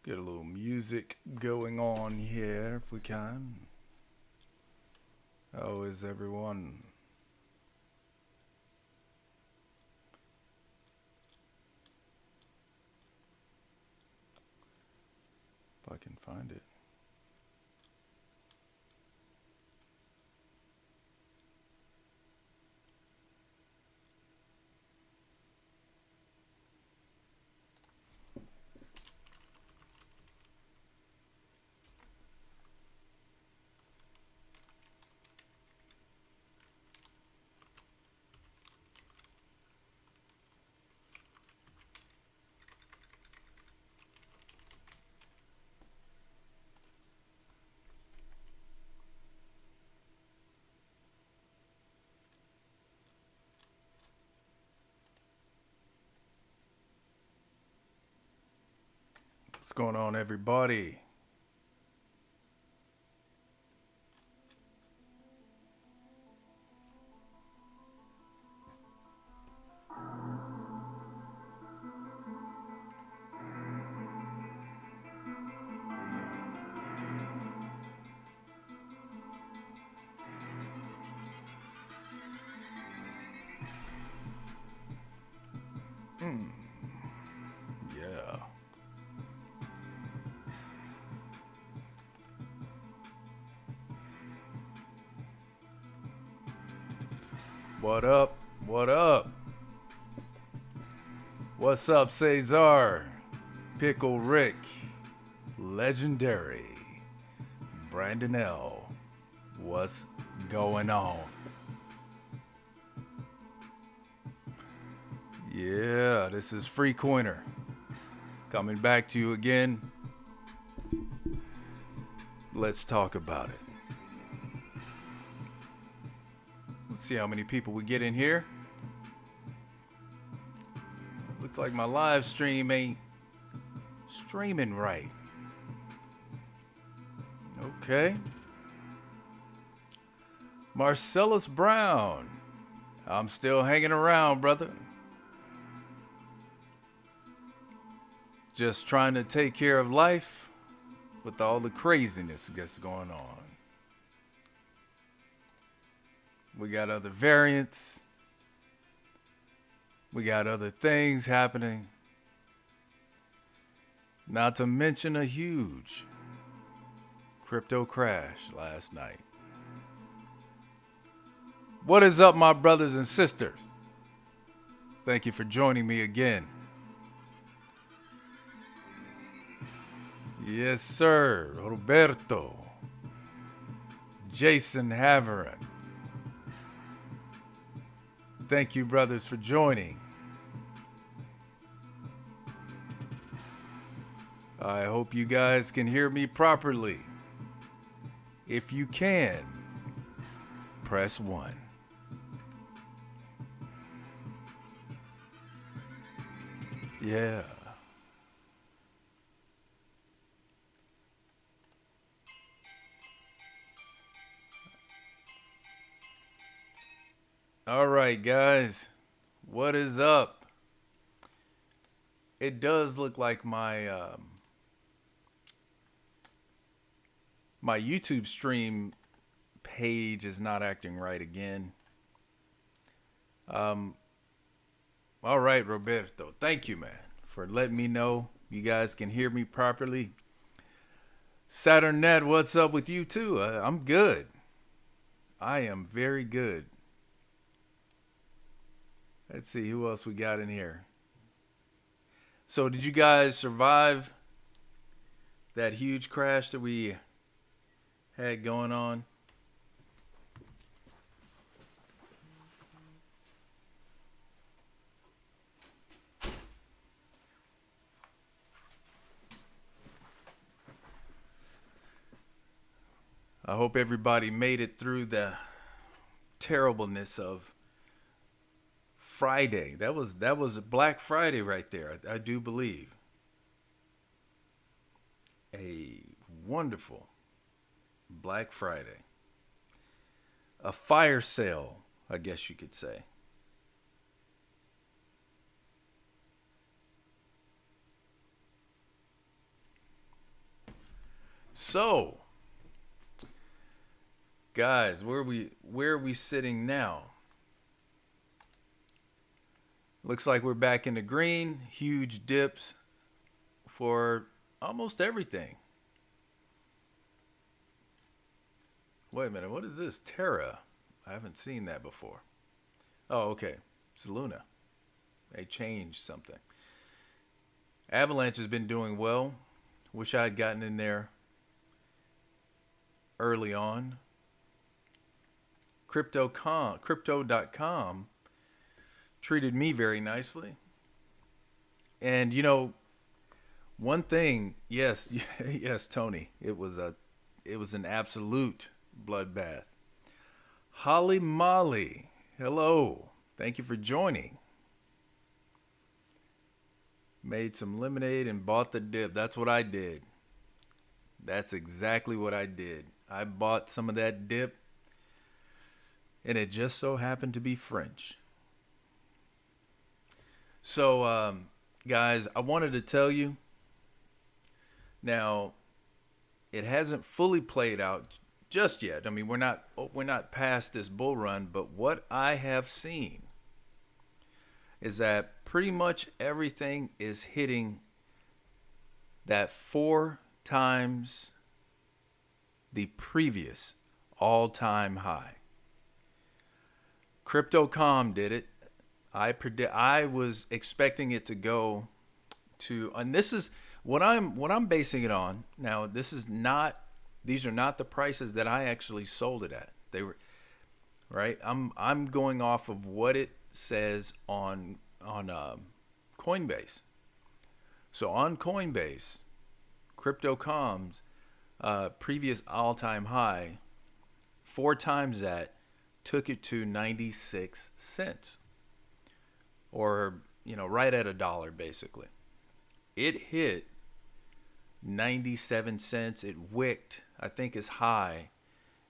Get a little music going on here if we can. How is everyone? If I can find it. What's going on, everybody? Yeah. What up? What up? What's up, Cesar? Pickle Rick. Legendary. Brandon L. What's going on? Yeah, this is Freecoiner. Coming back to you again. Let's talk about it. Let's see how many people we get in here. Looks like my live stream ain't streaming right. Okay. Marcellus Brown. I'm still hanging around, brother. Just trying to take care of life with all the craziness that's going on. We got other variants. We got other things happening. Not to mention a huge crypto crash last night. What is up, my brothers and sisters? Thank you for joining me again. Yes, sir. Roberto. Jason Haverin. Thank you, brothers, for joining. I hope you guys can hear me properly. If you can, press 1. Yeah. All right, guys. What is up? It does look like my my YouTube stream page is not acting right again. All right, Roberto. Thank you, man, for letting me know you guys can hear me properly. SaturnNet, what's up with you too? I'm good. I am very good. Let's see who else we got in here. So, did you guys survive that huge crash that we had going on? I hope everybody made it through the terribleness of Friday. That was Black Friday right there. I do believe. A wonderful Black Friday. A fire sale, I guess you could say. So, guys, where are we sitting now? Looks like we're back in the green. Huge dips for almost everything. Wait a minute, what is this? Terra. I haven't seen that before. Oh, okay. It's Luna. They changed something. Avalanche has been doing well. Wish I had gotten in there early on. Crypto.com treated me very nicely. And one thing, yes, yes, Tony, it was an absolute bloodbath. Holly Molly, hello. Thank you for joining. Made some lemonade and bought the dip. That's what I did. That's exactly what I did. I bought some of that dip, and it just so happened to be French. So, guys, I wanted to tell you now. It hasn't fully played out just yet. I mean, we're not past this bull run, but what I have seen is that pretty much everything is hitting that 4 times the previous all-time high. Crypto.com did it. I was expecting it to go to, and this is what I'm basing it on. Now, these are not the prices that I actually sold it at. They were right. I'm going off of what it says on Coinbase. So on Coinbase, Crypto.com's previous all-time high, 4 times that, took it to 96 cents, or right at $1 basically. It hit 97 cents. It wicked, I think, as high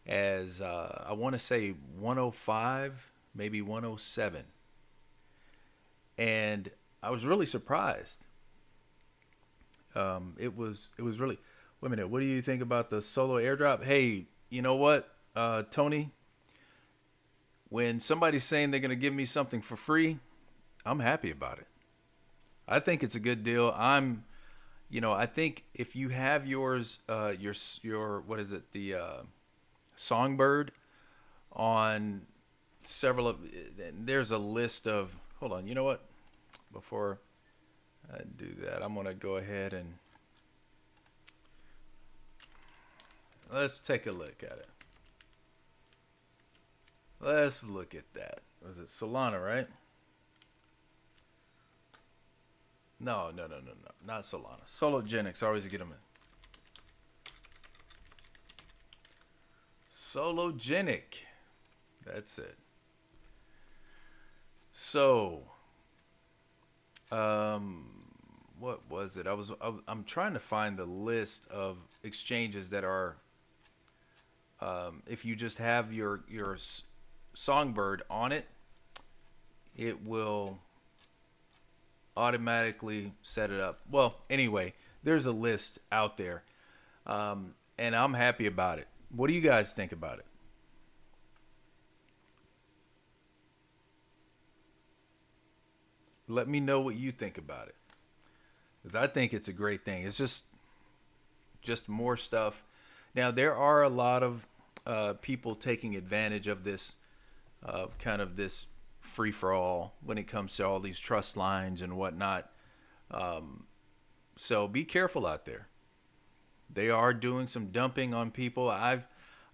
as I want to say 105, maybe 107. And I was really surprised. It was really. Wait a minute. What do you think about the solo airdrop? Hey, you know what, Tony? When somebody's saying they're gonna give me something for free, I'm happy about it. I think it's a good deal. I think if you have your what is it, the Songbird on several of, there's a list of. Hold on. You know what? Before I do that, I'm gonna go ahead and let's take a look at it. Let's look at that. Was it Solana, right? No, not Solana. Sologenics. I always get them in. Sologenic. That's it. So, what was it? I'm trying to find the list of exchanges that are. If you just have your Songbird on it, it will automatically set it up. Well, anyway, there's a list out there, and I'm happy about it. What do you guys think about it? Let me know what you think about it, because I think it's a great thing. It's just more stuff. Now, there are a lot of people taking advantage of this kind of this free for all when it comes to all these trust lines and whatnot. So be careful out there. They are doing some dumping on people. I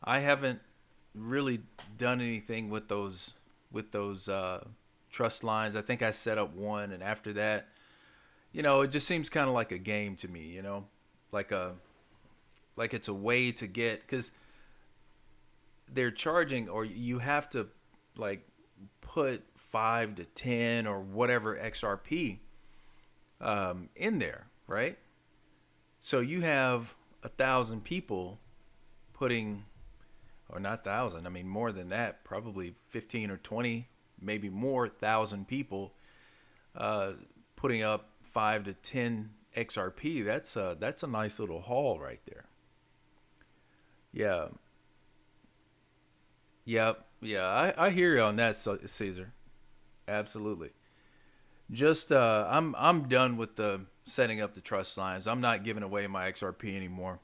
haven't really done anything with those trust lines. I think I set up one, and after that, it just seems kind of like a game to me. Like it's a way to get, because they're charging, or you have to like put 5 to 10 or whatever XRP in there, right? So you have 1,000 people putting, or not 1,000, I mean more than that, probably 15 or 20, maybe more, 1,000 people putting up 5 to 10 XRP. That's a nice little haul right there. Yeah. Yep. Yeah. I hear you on that, Caesar. Absolutely. Just I'm done with the setting up the trust lines. I'm not giving away my XRP anymore.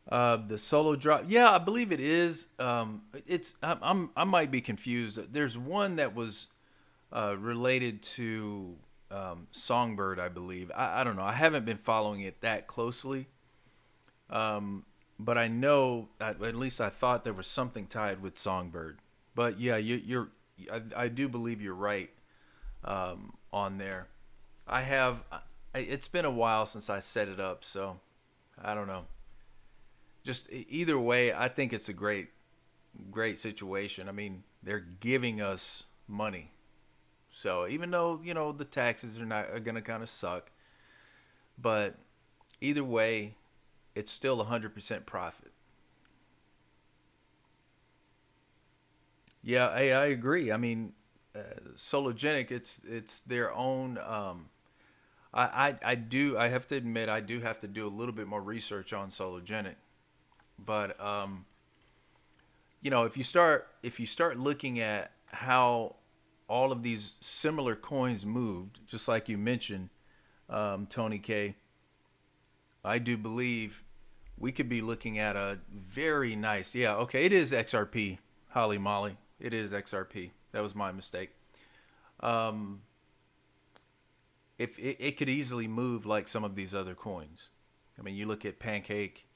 The solo drop. Yeah, I believe it is. It's I might be confused. There's one that was related to Songbird, I believe. I don't know. I haven't been following it that closely, but I know at least I thought there was something tied with Songbird. But yeah, I do believe you're right on there. I have. It's been a while since I set it up, so I don't know. Just either way, I think it's a great situation. I mean, they're giving us money. So even though, the taxes are going to kind of suck, but either way, it's still 100% profit. Yeah, I agree. I mean, Sologenic, it's their own. I have to admit I do have to do a little bit more research on Sologenic, but if you start looking at how all of these similar coins moved, just like you mentioned, Tony K, I do believe we could be looking at a very nice. Yeah, okay, it is XRP. Holly Molly, it is XRP. That was my mistake. Um, if it could easily move like some of these other coins. I mean, you look at Pancake,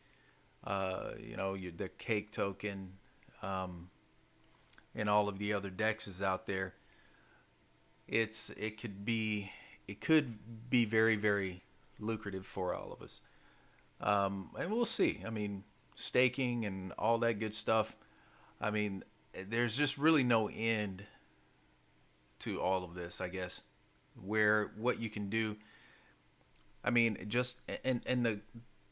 the Cake token, um, and all of the other dexes out there. It could be very very lucrative for all of us, and we'll see. I mean, staking and all that good stuff. I mean, there's just really no end to all of this, I guess, where what you can do. I mean, just and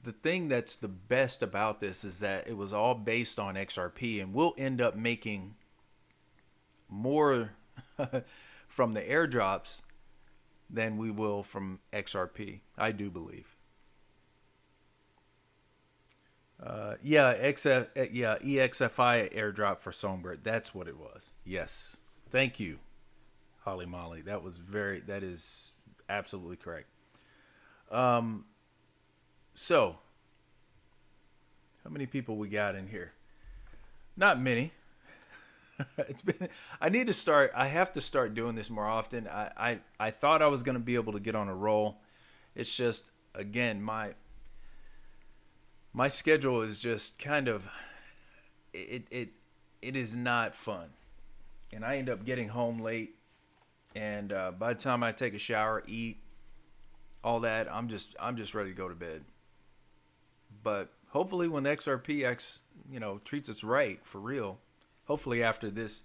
the thing that's the best about this is that it was all based on XRP, and we'll end up making more from the airdrops than we will from XRP. I do believe. Yeah, EXFI airdrop for Songbird. That's what it was. Yes. Thank you, Holly Molly. That is absolutely correct. Um, so how many people we got in here? Not many. It's been. I have to start doing this more often. I thought I was gonna be able to get on a roll. It's just again my schedule is just kind of it it is not fun, and I end up getting home late. And by the time I take a shower, eat all that, I'm just ready to go to bed. But hopefully, when XRPX treats us right for real, hopefully after this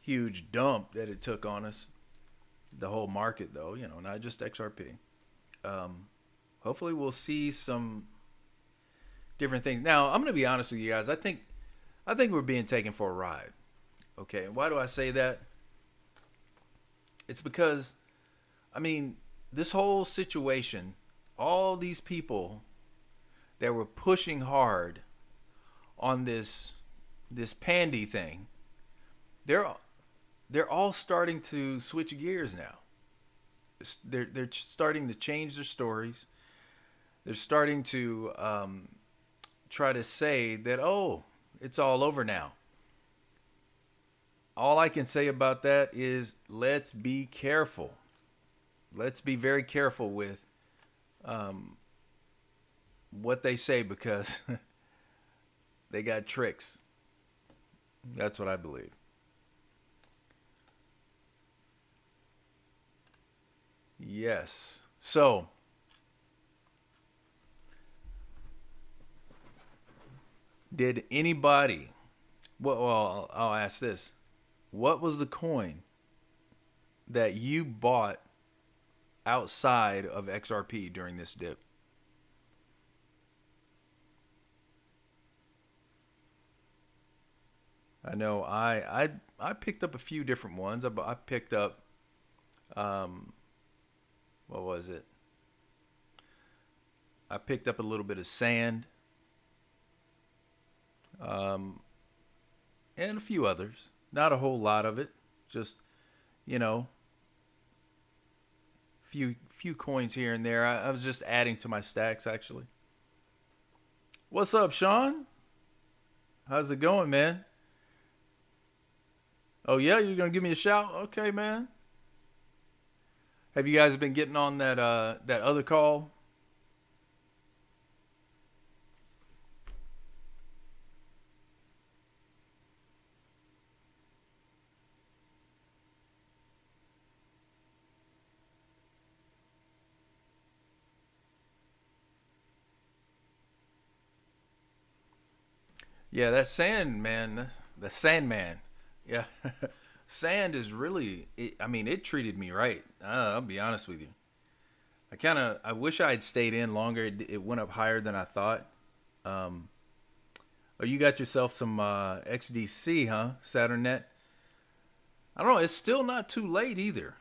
huge dump that it took on us, the whole market though, not just XRP. Um, Hopefully we'll see some different things. Now I'm gonna be honest with you guys. I think we're being taken for a ride. Okay, and why do I say that? It's because I mean this whole situation, all these people that were pushing hard on this pandy thing, they're they're all starting to switch gears now. They're starting to change their stories. They're starting to try to say that, oh, it's all over now. All I can say about that is let's be careful. Let's be very careful with um, what they say because they got tricks. That's what I believe. Yes. So, did anybody, well, I'll ask this. What was the coin that you bought outside of XRP during this dip? I know I picked up a few different ones. I picked up um what was it? I picked up a little bit of sand, and a few others. Not a whole lot of it. Just, you know, few coins here and there. I was just adding to my stacks actually. What's up, Sean? How's it going, man? Oh yeah, you're gonna give me a shout? Okay, man. Have you guys been getting on that other call? Yeah, that sand man, the Sandman. Yeah, sand is really. I mean, it treated me right. I'll be honest with you. I wish I had stayed in longer. It went up higher than I thought. Um, oh, you got yourself some XDC, huh? SaturnNet. I don't know. It's still not too late either.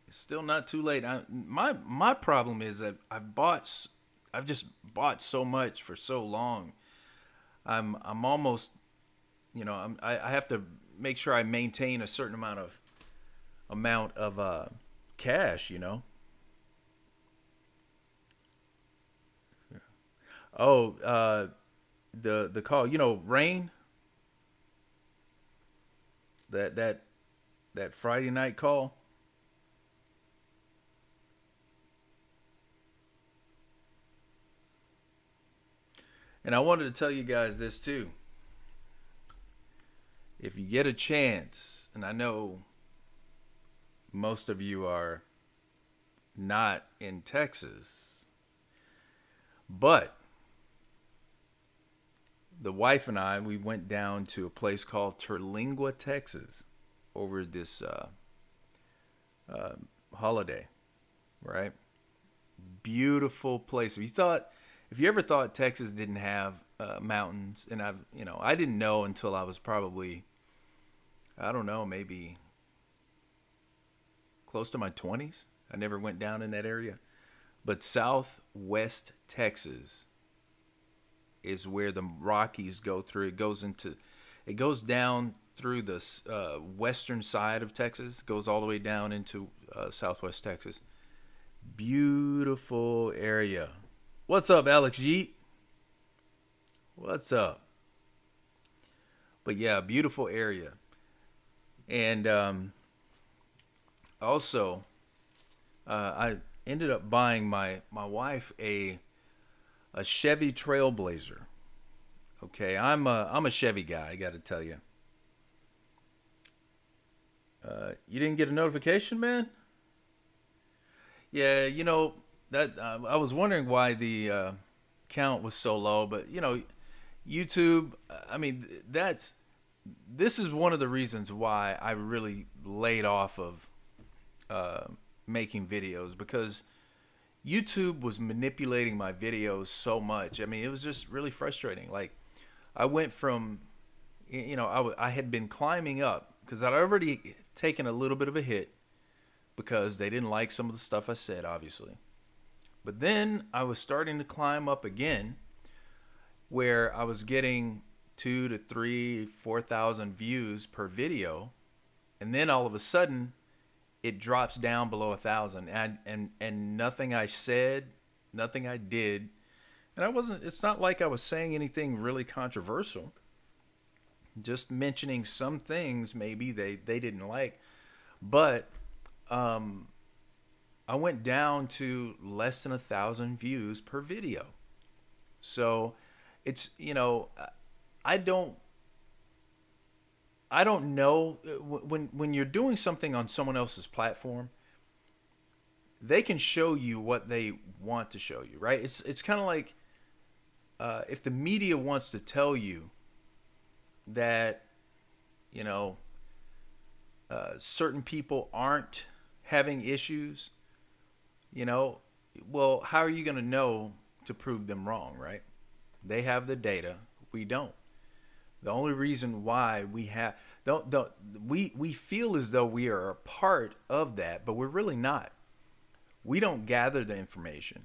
It's still not too late. My problem is that I've just bought so much for so long. I'm almost, I have to make sure I maintain a certain amount of cash. Oh, the call. Rain, that Friday night call. And I wanted to tell you guys this too. If you get a chance, and I know most of you are not in Texas, but the wife and I, we went down to a place called Terlingua, Texas, over this uh, holiday, right? Beautiful place. If you ever thought Texas didn't have mountains, and I didn't know until I was probably, I don't know, maybe close to my 20s. I never went down in that area. But Southwest Texas is where the Rockies go through. It goes down through the western side of Texas, goes all the way down into Southwest Texas. Beautiful area. What's up, Alex Yeet? What's up? But yeah, beautiful area. And also, I ended up buying my wife a Chevy Trailblazer. Okay, I'm a Chevy guy. I got to tell you. You didn't get a notification, man? Yeah, that I was wondering why the count was so low, but YouTube. I mean, this is one of the reasons why I really laid off of uh, making videos, because YouTube was manipulating my videos so much. I mean, it was just really frustrating. Like, I went from, I had been climbing up because I'd already taken a little bit of a hit because they didn't like some of the stuff I said, obviously. But then I was starting to climb up again, where I was getting 2 to 3, 4,000 views per video, and then all of a sudden it drops down below 1,000, and nothing I said, nothing I did, and I wasn't. It's not like I was saying anything really controversial. Just mentioning some things maybe they didn't like, but I went down to less than 1,000 views per video. So it's I don't I don't know when you're doing something on someone else's platform, they can show you what they want to show you, right? It's kind of like if the media wants to tell you that you know certain people aren't having issues, you know, well, how are you going to know to prove them wrong, right? They have the data, we don't. The only reason why we have don't we feel as though we are a part of that, but we're really not. We don't gather the information.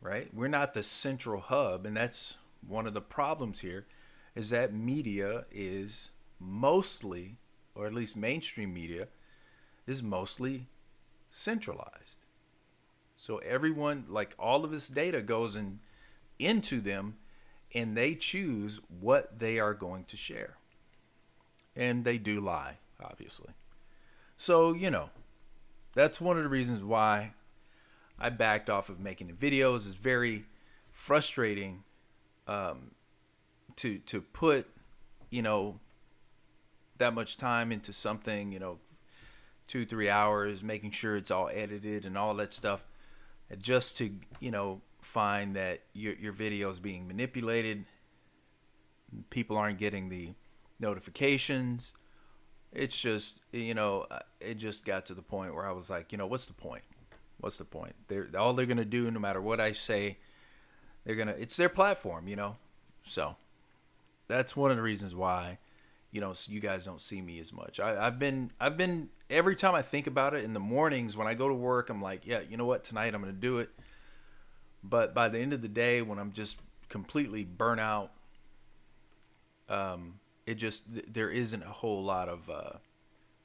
right? We're not the central hub, and that's one of the problems here is that media is mostly, or at least mainstream media, is mostly centralized. So everyone, like all of this data goes into them and they choose what they are going to share. And they do lie, obviously. So, that's one of the reasons why I backed off of making the videos. It's very frustrating to put, you know, that much time into something, 2-3 hours, making sure it's all edited and all that stuff, just to, find that your video is being manipulated. People aren't getting the notifications. It's just, it just got to the point where I was like, what's the point? What's the point? All they're gonna do, no matter what I say, it's their platform, So that's one of the reasons why, you guys don't see me as much. I've been every time I think about it in the mornings when I go to work, I'm like, yeah, you know what, tonight I'm gonna do it. But by the end of the day, when I'm just completely burnt out, there isn't a whole lot of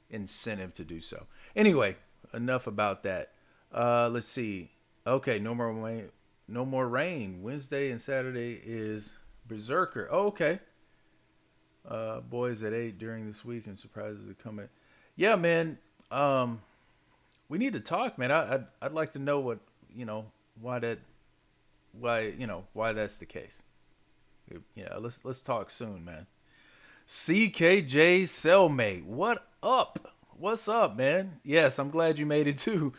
incentive to do so. Anyway, enough about that. Let's see. Okay, no more rain. No more rain. Wednesday and Saturday is Berserker. Oh, okay. Boys at 8 during this week and surprises to come in. Yeah, man. We need to talk, man. I'd like to know what why that's the case. Yeah, let's talk soon, man. CKJ Cellmate, what up? What's up, man? Yes, I'm glad you made it too.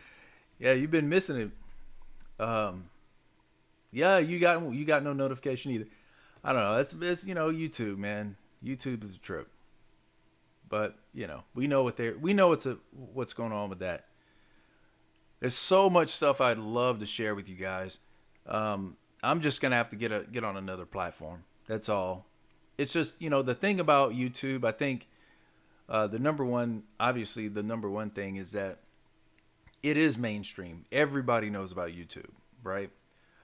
Yeah, you've been missing it. Yeah, you got no notification either. I don't know. It's YouTube, man. YouTube is a trip. But we know what's going on with that. There's so much stuff I'd love to share with you guys. I'm just gonna have to get on another platform. That's all. It's just the thing about YouTube. I think the number one thing is that it is mainstream. Everybody knows about YouTube, right?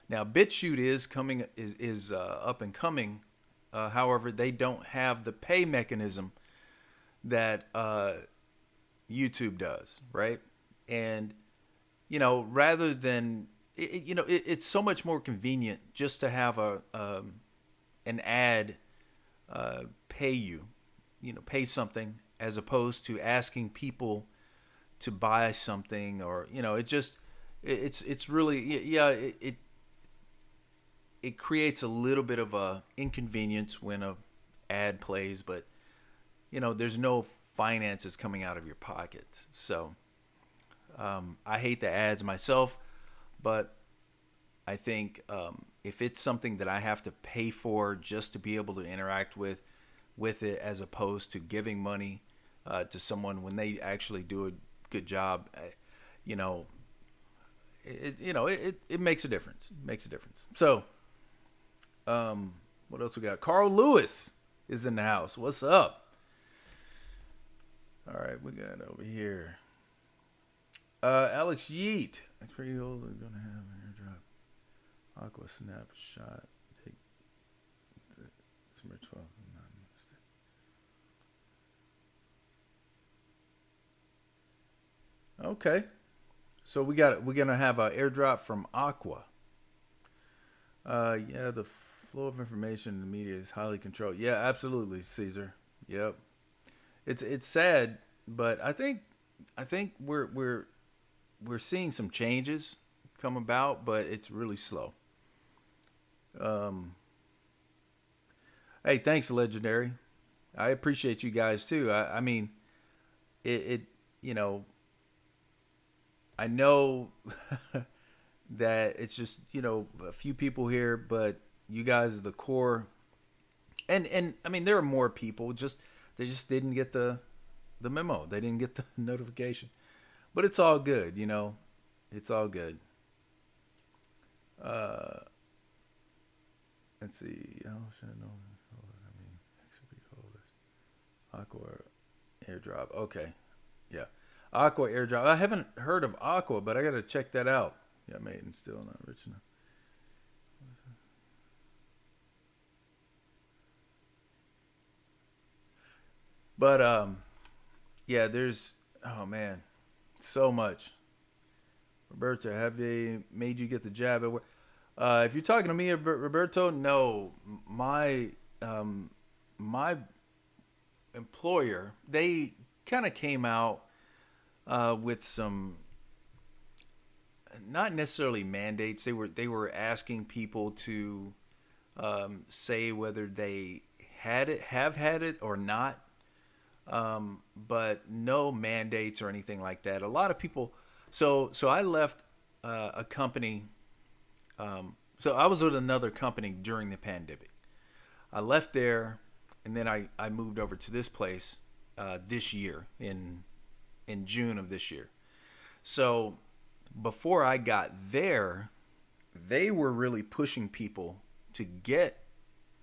Now, BitChute is up and coming. However, they don't have the pay mechanism that YouTube does, right? And rather than it's so much more convenient just to have an ad pay something as opposed to asking people to buy something, or it's really it creates a little bit of a inconvenience when a ad plays, but there's no finances coming out of your pockets. So I hate the ads myself, but I think if it's something that I have to pay for just to be able to interact with it, as opposed to giving money to someone when they actually do a good job, it makes a difference. It makes a difference. So, what else we got? Carl Lewis is in the house. What's up? All right, we got over here. Alex Yeet. I'm pretty old. We're gonna have an airdrop. Aqua snapshot. December 12th. Okay. So we're gonna have an airdrop from Aqua. Yeah, the flow of information in the media is highly controlled. Yeah, absolutely, Caesar. Yep. It's sad, but I think we're seeing some changes come about, but it's really slow. Hey, thanks, Legendary. I appreciate you guys too. I mean, I know that it's just a few people here, but you guys are the core. And I mean, there are more people. They just didn't get the memo. They didn't get the notification. But it's all good, It's all good. Let's see. How should I know? I mean, XP holders. Aqua airdrop. Okay. Yeah. Aqua airdrop. I haven't heard of Aqua, but I gotta check that out. Yeah, mate, and still not rich enough. But yeah, there's oh man, so much. Roberto, have they made you get the jab at work? If you're talking to me, Roberto, no. My um, my employer, they kind of came out with some not necessarily mandates. They were asking people to say whether they have had it or not, but no mandates or anything like that. A lot of people. So I left a company. So I was with another company during the pandemic. I left there, and then I moved over to this place this year in June of this year. So before I got there, they were really pushing people to get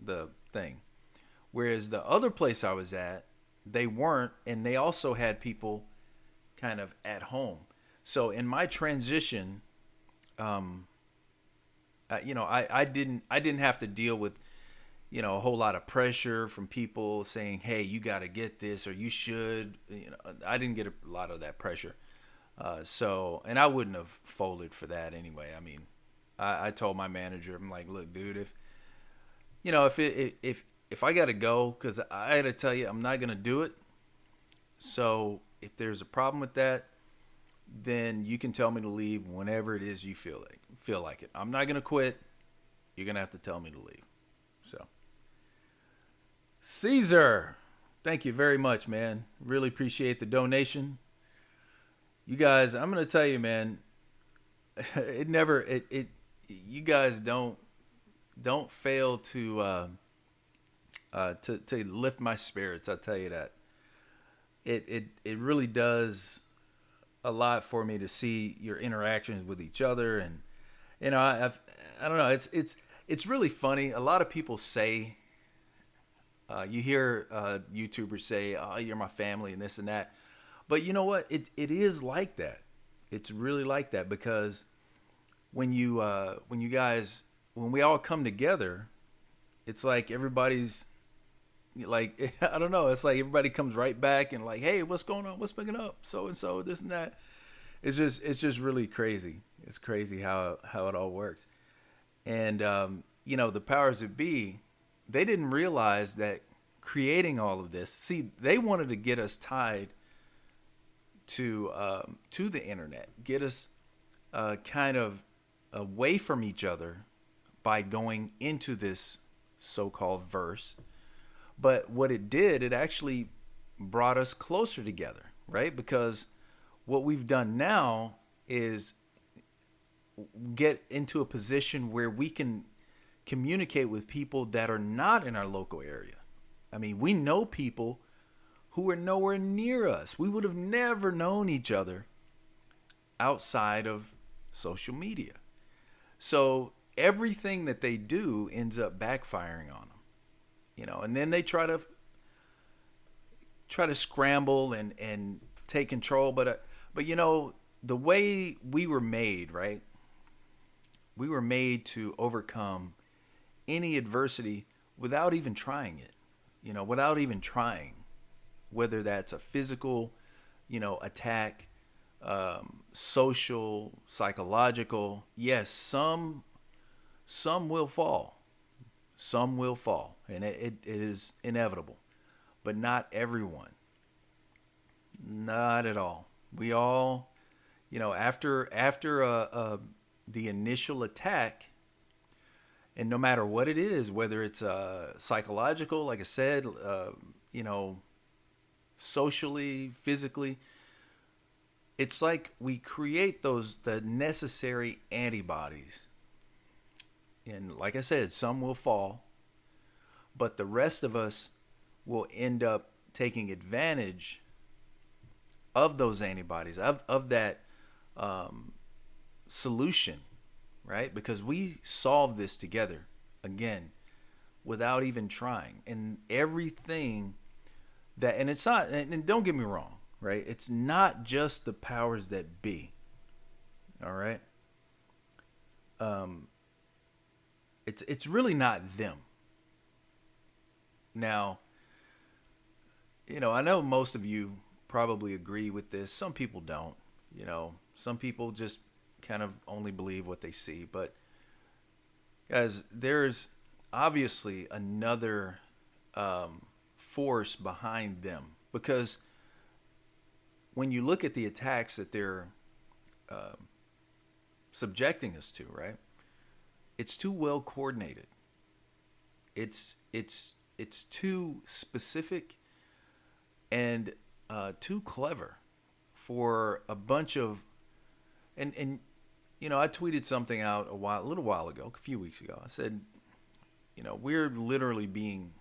the thing. Whereas the other place I was at, they weren't, and they also had people kind of at home. So in my transition, um, I didn't have to deal with a whole lot of pressure from people saying, "Hey, you got to get this," or "You should." I didn't get a lot of that pressure. And I wouldn't have folded for that anyway. I mean, I told my manager, I'm like, "Look, dude, if I got to go, because I got to tell you, I'm not gonna do it. So if there's a problem with that, then you can tell me to leave whenever it is you feel like it. I'm not gonna quit. You're gonna have to tell me to leave." So, Caesar, thank you very much, man. Really appreciate the donation. You guys, I'm gonna tell you, man. It never it you guys don't fail to lift my spirits. I'll tell you that. It really does a lot for me to see your interactions with each other, and I don't know, it's really funny. A lot of people say, you hear YouTubers say, "Oh, you're my family," and this and that. But you know what? It is like that. It's really like that, because when we all come together, it's like everybody's like I don't know. It's like everybody comes right back and like, "Hey, what's going on? What's picking up? So and so, this and that." It's just really crazy. It's crazy how it all works. And the powers that be, they didn't realize that creating all of this. See, they wanted to get us tied to the internet, get us kind of away from each other by going into this so-called verse. But what it did, it actually brought us closer together, right? Because what we've done now is get into a position where we can communicate with people that are not in our local area. I mean, we know people who are nowhere near us. We would have never known each other outside of social media. So everything that they do ends up backfiring on them, and then they try to scramble and take control. But the way we were made, right? We were made to overcome any adversity without even trying it, without even trying, whether that's a physical, attack, social, psychological. Yes, some will fall. Some will fall, and it is inevitable, but not everyone. Not at all. We all, after the initial attack, and no matter what it is, whether it's psychological, like I said, socially, physically, it's like we create the necessary antibodies. And like I said, some will fall, but the rest of us will end up taking advantage of those antibodies, of that solution, right? Because we solve this together, again, without even trying. And everything and it's not, and don't get me wrong, right? It's not just the powers that be, all right? It's really not them. Now, I know most of you probably agree with this. Some people don't. Some people just kind of only believe what they see. But guys, there's obviously another force behind them, because when you look at the attacks that they're subjecting us to, right? It's too well coordinated. It's too specific and too clever for a bunch of and I tweeted something out a little while ago, a few weeks ago. I said, we're literally being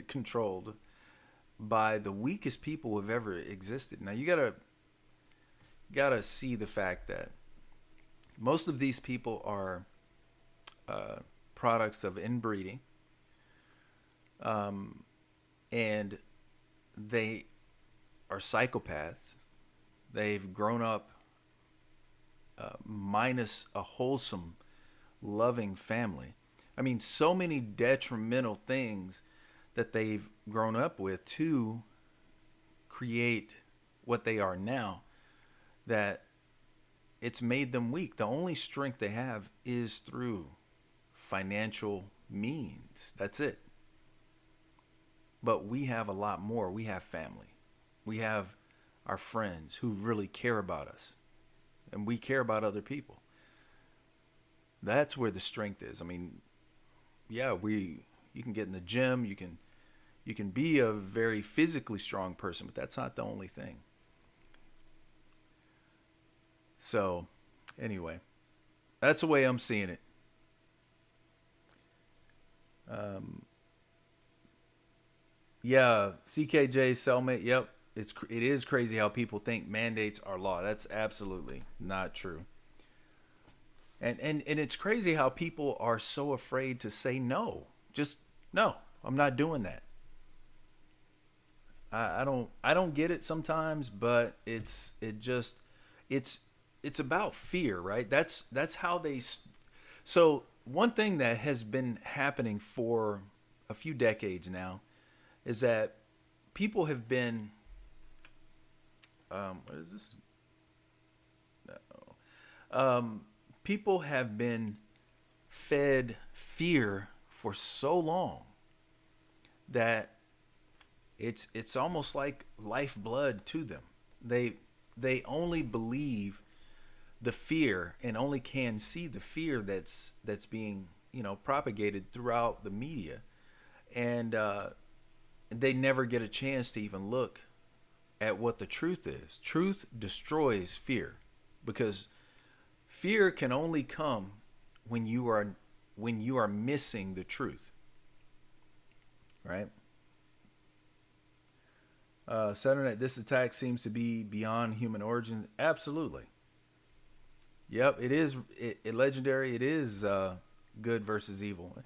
controlled by the weakest people who have ever existed. Now you gotta see the fact that most of these people are products of inbreeding, and they are psychopaths. They've grown up minus a wholesome, loving family. I mean, so many detrimental things that they've grown up with to create what they are now, that it's made them weak. The only strength they have is through financial means. That's it. But we have a lot more. We have family. We have our friends who really care about us. And we care about other people. That's where the strength is. I mean, yeah, you can get in the gym, you can be a very physically strong person, but that's not the only thing. So, anyway, that's the way I'm seeing it. Yeah, CKJ cellmate. Yep, it is crazy how people think mandates are law. That's absolutely not true. And it's crazy how people are so afraid to say no. Just no. I'm not doing that. I don't get it sometimes, but it's about fear, right? That's how they. So one thing that has been happening for a few decades now is that people have been. What is this? No. People have been fed fear for so long that it's almost like lifeblood to them. They only believe the fear and only can see the fear that's being propagated throughout the media, and they never get a chance to even look at what the truth is. Truth destroys fear, because fear can only come when you are missing the truth, right? Saturday night, this attack seems to be beyond human origin. Absolutely. Yep, it is. Legendary. It is good versus evil.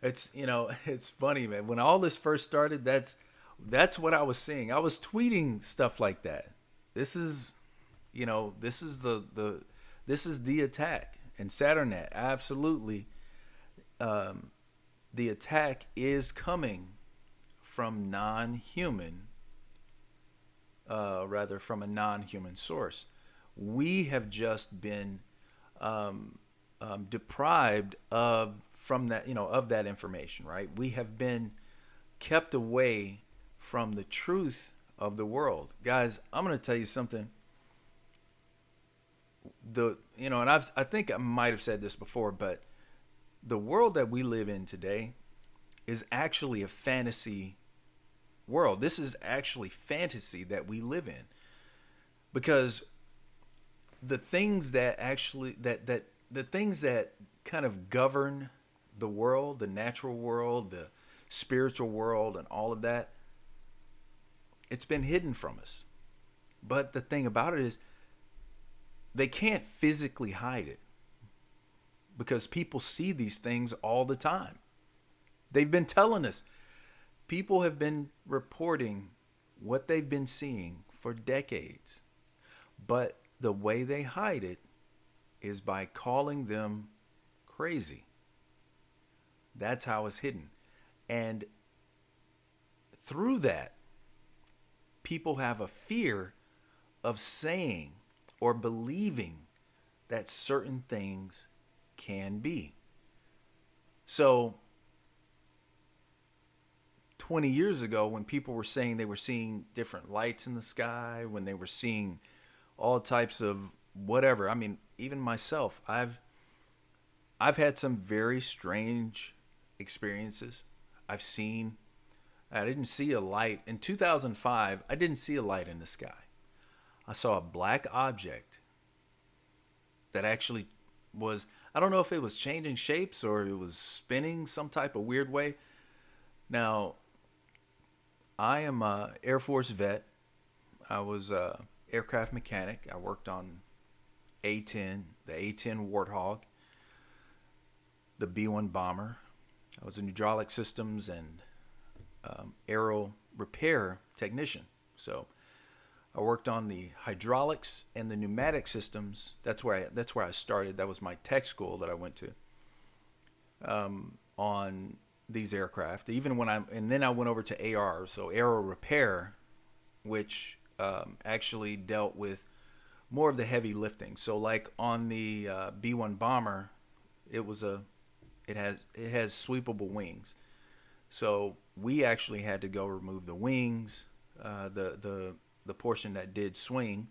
It's it's funny, man. When all this first started, that's what I was seeing. I was tweeting stuff like that. This is, this is this is the attack. And SaturnNet, absolutely, the attack is coming from non-human, rather from a non-human source. We have just been deprived of that information, right? We have been kept away from the truth of the world. Guys, I'm going to tell you something. I think I might have said this before, but the world that we live in today is actually a fantasy world. This is actually fantasy that we live in, because the things that actually the things that kind of govern the world, the natural world, the spiritual world, and all of that, it's been hidden from us. But the thing about it is, they can't physically hide it, because people see these things all the time. They've been telling us. People have been reporting what they've been seeing for decades. But the way they hide it is by calling them crazy. That's how it's hidden. And through that, people have a fear of saying or believing that certain things can be. So 20 years ago, when people were saying they were seeing different lights in the sky, when they were seeing all types of whatever, I mean, even myself, I've had some very strange experiences. I've seen I didn't see a light in 2005. I didn't see a light in the sky. I saw a black object that actually was, I don't know if it was changing shapes or it was spinning some type of weird way. Now, I am a Air Force vet. I was a aircraft mechanic. I worked on A-10, the A-10 Warthog, the B-1 bomber. I was in hydraulic systems and aero repair technician. So I worked on the hydraulics and the pneumatic systems. That's where I started. That was my tech school that I went to on these aircraft. And then I went over to AR, so aero repair, which actually dealt with more of the heavy lifting. So like on the B-1 bomber, it has sweepable wings. So we actually had to go remove the wings, the portion that did swing,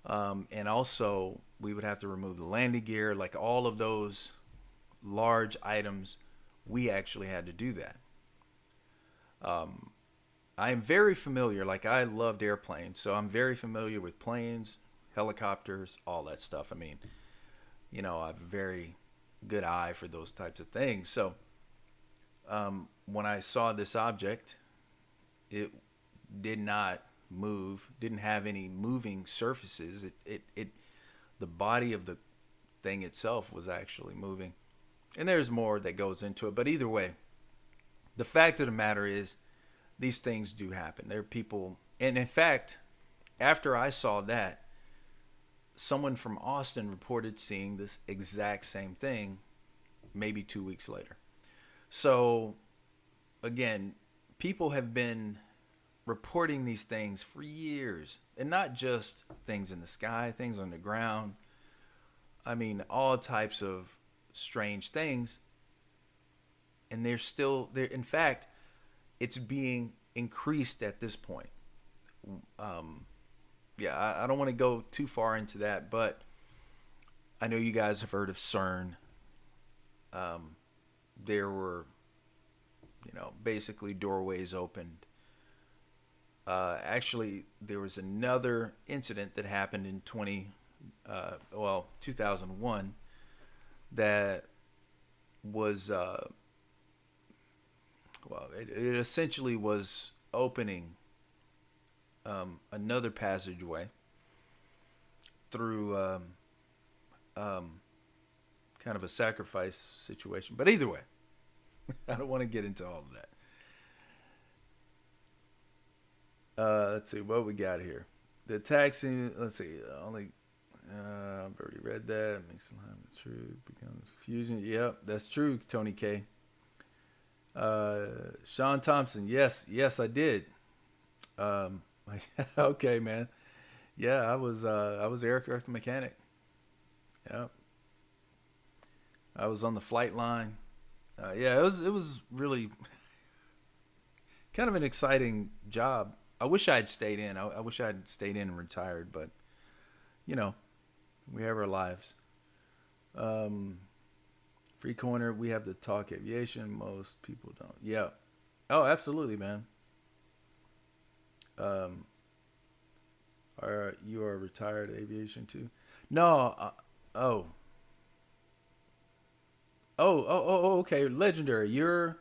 and also we would have to remove the landing gear, like all of those large items. We actually had to do that. I am very familiar. Like I loved airplanes, so I'm very familiar with planes, helicopters, all that stuff. I mean, I have a very good eye for those types of things. So when I saw this object, it did not move, didn't have any moving surfaces. The body of the thing itself was actually moving. And there's more that goes into it. But either way, the fact of the matter is these things do happen. There are people, and in fact, after I saw that, someone from Austin reported seeing this exact same thing maybe 2 weeks later. So again, people have been reporting these things for years, and not just things in the sky, things on the ground. I mean, all types of strange things, and they're still there. In fact, it's being increased at this point. I don't want to go too far into that, but I know you guys have heard of CERN. There were, basically doorways opened. Actually, there was another incident that happened in 2001 that was, it essentially was opening another passageway through kind of a sacrifice situation. But either way, I don't want to get into all of that. Let's see what we got here. The taxi. Let's see. I've already read that. Makes the truth becomes confusion. Yep, that's true. Tony K. Sean Thompson. Yes, I did. Okay, man. Yeah, I was aircraft mechanic. Yep. I was on the flight line. It was really kind of an exciting job. I wish I had stayed in. I wish I had stayed in and retired, but we have our lives. Freecoiner, we have to talk aviation. Most people don't. Yeah. Oh, absolutely, man. You are retired aviation too? No. Okay. Legendary. You're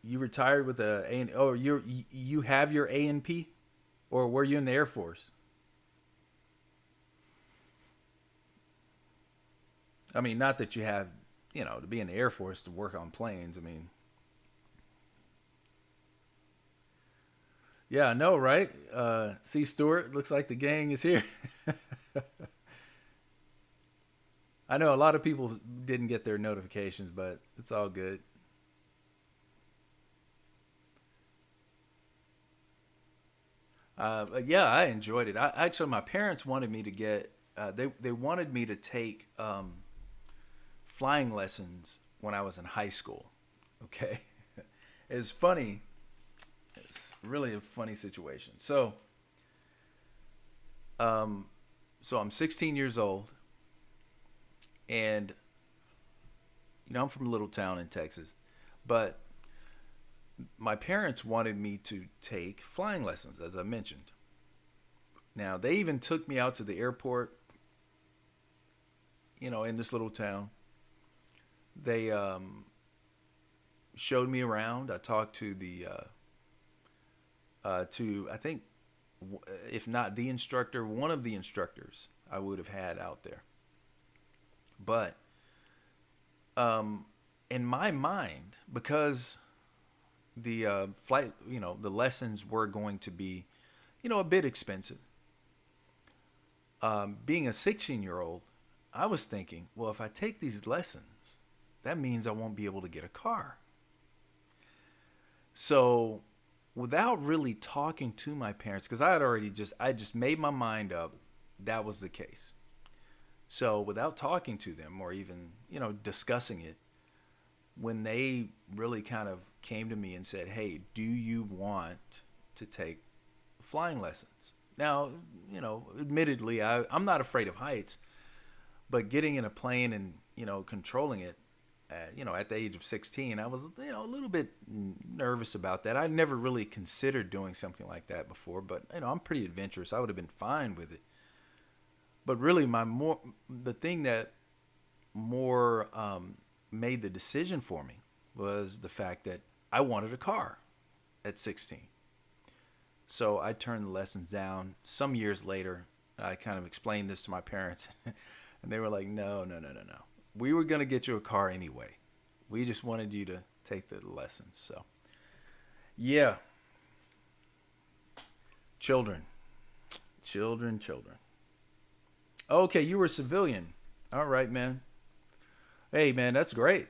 you retired with you have your A&P, or were you in the Air Force? I mean, not that you have, to be in the Air Force to work on planes. I mean, yeah, I know, right? See, Stuart, looks like the gang is here. I know a lot of people didn't get their notifications, but it's all good. Yeah, I enjoyed it. Actually, my parents wanted me to get. They wanted me to take flying lessons when I was in high school. Okay, it's funny. It's really a funny situation. Um, so I'm 16 years old, and I'm from a little town in Texas, but my parents wanted me to take flying lessons, as I mentioned. Now they even took me out to the airport, in this little town. They showed me around. I talked to to I think, if not the instructor, one of the instructors I would have had out there. But in my mind, because the flight, the lessons were going to be, a bit expensive. Being a 16-year-old, I was thinking, well, if I take these lessons, that means I won't be able to get a car. So, without really talking to my parents, because I just made my mind up that was the case. So, without talking to them or even, discussing it, when they really kind of came to me and said, "Hey, do you want to take flying lessons?" Now, admittedly, I'm not afraid of heights, but getting in a plane and, controlling it, at the age of 16, I was, a little bit nervous about that. I never really considered doing something like that before, but, I'm pretty adventurous. I would have been fine with it. But really, the thing that more made the decision for me was the fact that I wanted a car at 16. So I turned the lessons down. Some years later, I kind of explained this to my parents, and they were like, "No, no, no, no, no. We were going to get you a car anyway. We just wanted you to take the lessons." So, yeah, children, children, children. Okay, you were a civilian. All right, man. Hey, man, that's great.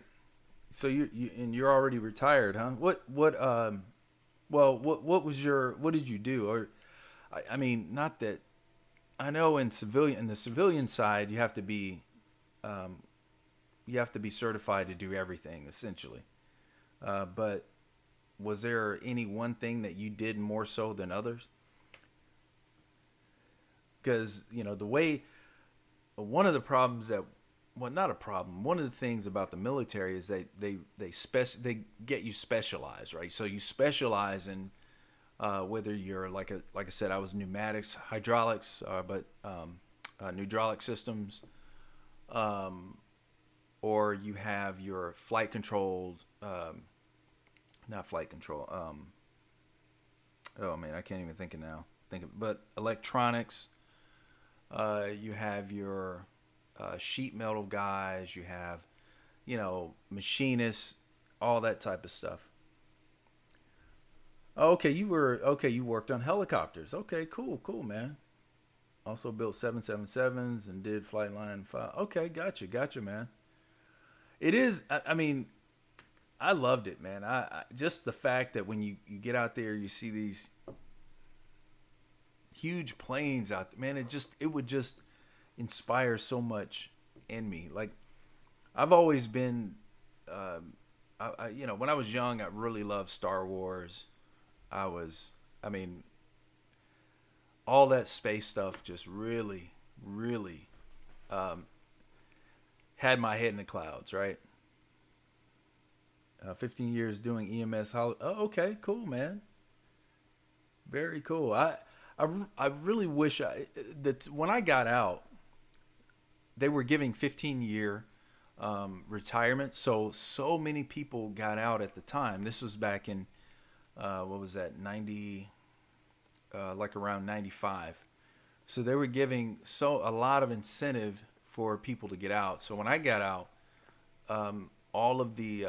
So you're already retired, huh? What did you do? Or I mean, not that I know in the civilian side, um, you have to be certified to do everything essentially. But was there any one thing that you did more so than others? Because the way one of the problems that well, not a problem. One of the things about the military is they get you specialized, right? So you specialize in whether you're like I said, I was pneumatics, hydraulics, but hydraulic systems, um, or you have your flight controls, not flight control. Oh man, I can't even think of now. But electronics. You have your sheet metal guys. You have, machinists, all that type of stuff. Okay, You worked on helicopters. Okay, cool, cool, man. Also built 777s and did flight line five. Okay, gotcha, man. It is. I mean, I loved it, man. Just the fact that when you get out there, you see these huge planes out there, man. It would just inspire so much in me. Like I've always been, when I was young, I really loved Star Wars. I was, I mean, all that space stuff just really, really had my head in the clouds, right? 15 years doing EMS. Okay, cool, man. Very cool. I really wish that when I got out, they were giving 15-year retirement. So many people got out at the time. This was back in what was that 90, like around 95. So they were giving a lot of incentive for people to get out. So when I got out, all of the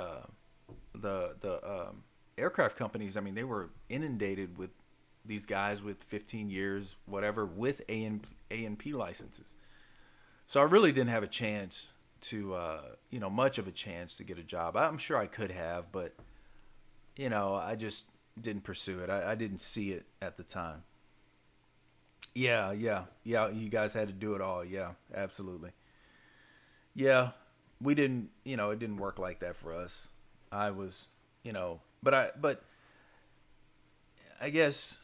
aircraft companies, I mean, they were inundated with these guys with 15 years, whatever, with A&P licenses. So I really didn't have a chance to, much of a chance to get a job. I'm sure I could have, but I just didn't pursue it. I didn't see it at the time. Yeah, yeah, yeah. You guys had to do it all. Yeah, absolutely. Yeah, we didn't. It didn't work like that for us. I was, but I guess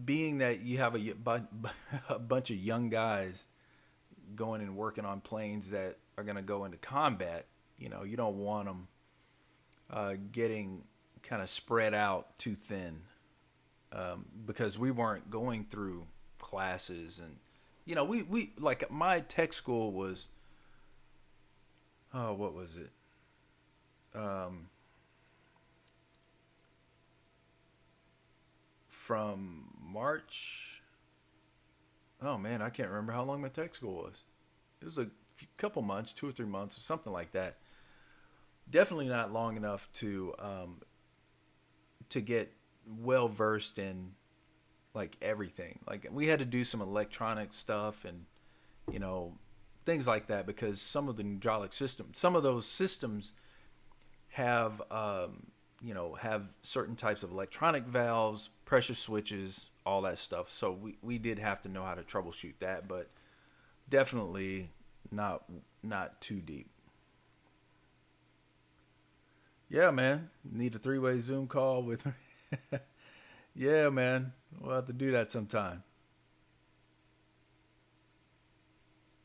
being that you have a bunch of young guys going and working on planes that are going to go into combat, you don't want them getting kind of spread out too thin, because we weren't going through classes. And we like my tech school was, oh, what was it, um, from March. Oh man, I can't remember how long my tech school was. It was a couple months, 2 or 3 months, or something like that. Definitely not long enough to get well versed in like everything. Like we had to do some electronic stuff and you know things like that, because some of the hydraulic systems, some of those systems have have certain types of electronic valves, pressure switches, all that stuff. So we did have to know how to troubleshoot that, but definitely not not too deep. Yeah, man. Need a three-way Zoom call with me. Yeah, man. We'll have to do that sometime.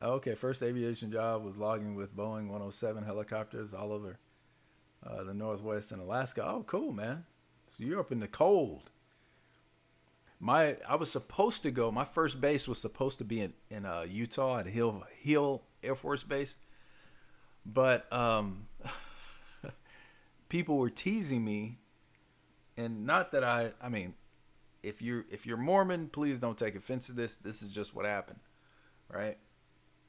Okay, first aviation job was logging with Boeing 107 helicopters all over the Northwest and Alaska. Oh, cool, man. So you're up in the cold. I was supposed to go. My first base was supposed to be in Utah at Hill Air Force Base, but people were teasing me, and not that I mean, if you're Mormon, please don't take offense to this. This is just what happened, right?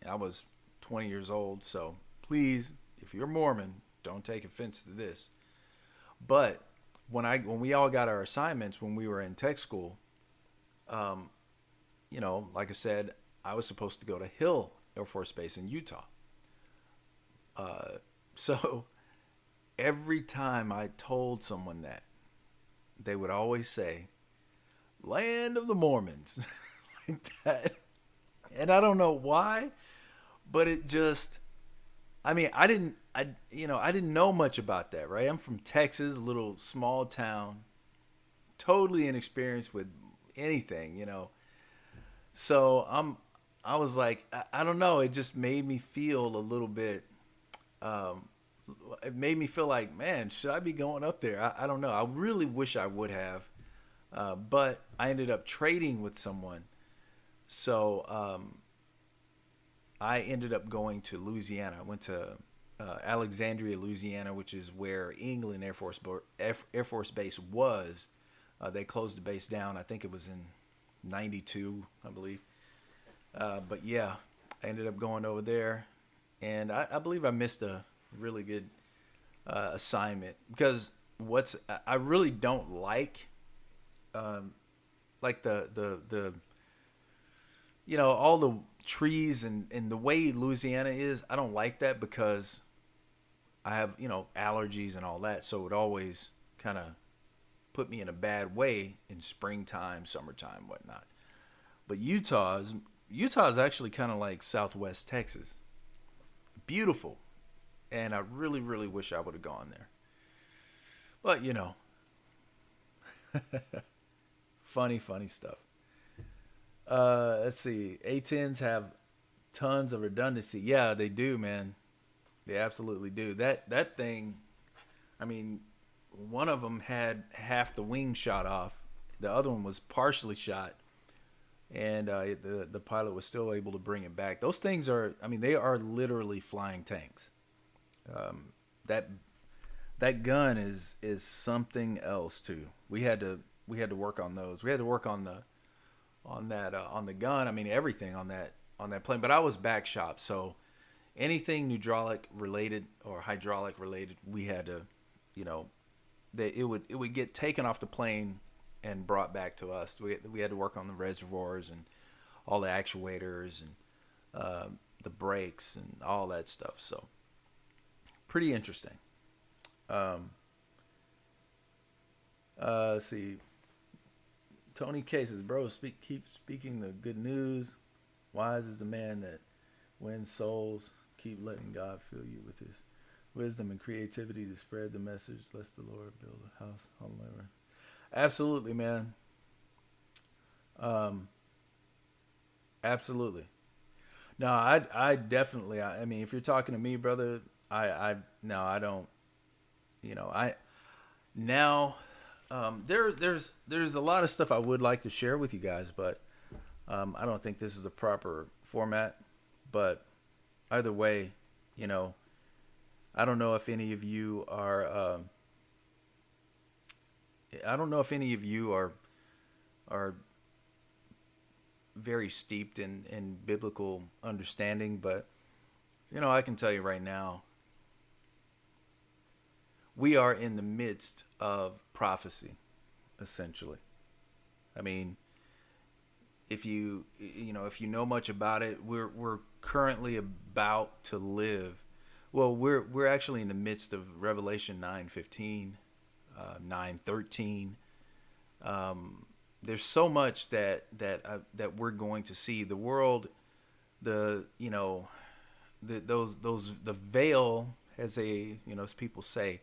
I was 20 years old, so please, if you're Mormon, don't take offense to this. But when we all got our assignments when we were in tech school, um, like I said, I was supposed to go to Hill Air Force Base in Utah. So every time I told someone that, they would always say, "Land of the Mormons," like that. And I don't know why, but it just, I mean, I didn't know much about that, right? I'm from Texas, a little small town, totally inexperienced with anything. So I was like, I don't know. It just made me feel a little bit. Um, it made me feel like, man, should I be going up there? I don't know. I really wish I would have, but I ended up trading with someone. So I ended up going to Louisiana. I went to Alexandria, Louisiana, which is where England Air Force Base was. They closed the base down. I think it was in '92, I believe. But yeah, I ended up going over there, and I believe I missed a really good assignment, because what's I really don't um, like the all the trees and the way Louisiana is. I don't like that because I have allergies and all that, so it always kind of put me in a bad way in springtime, summertime, whatnot. But Utah is actually kind of like Southwest Texas, beautiful, and I really really wish I would have gone there. But funny stuff. Let's see. A10s have tons of redundancy. Yeah, they do, man. They absolutely do. That thing. I mean, one of them had half the wing shot off. The other one was partially shot, and the pilot was still able to bring it back. Those things are. I mean, they are literally flying tanks. That that gun is something else too. We had to work on those. We had to work on the gun. I mean everything on that plane. But I was back shop, so anything hydraulic related or hydraulic related, we had to, you know, it would get taken off the plane and brought back to us. We had to work on the reservoirs and all the actuators and the brakes and all that stuff. So pretty interesting. Um, let's see. Tony Cases, bro, keep speaking the good news. Wise is the man that wins souls. Keep letting God fill you with his wisdom and creativity to spread the message. Bless the Lord, build a house on labor. Absolutely, man. Um, absolutely. No, I definitely. I mean, if you're talking to me, brother, no, I don't. I now there's a lot of stuff I would like to share with you guys, but I don't think this is the proper format. But either way, you know, I don't know if any of you are. I don't know if any of you are very steeped in biblical understanding, but I can tell you right now, we are in the midst of prophecy, essentially. I mean, if you know much about it, we're currently about to live. Well, we're actually in the midst of Revelation 9:15, 9:13. There's so much that we're going to see. The world, the you know, the veil, as people say,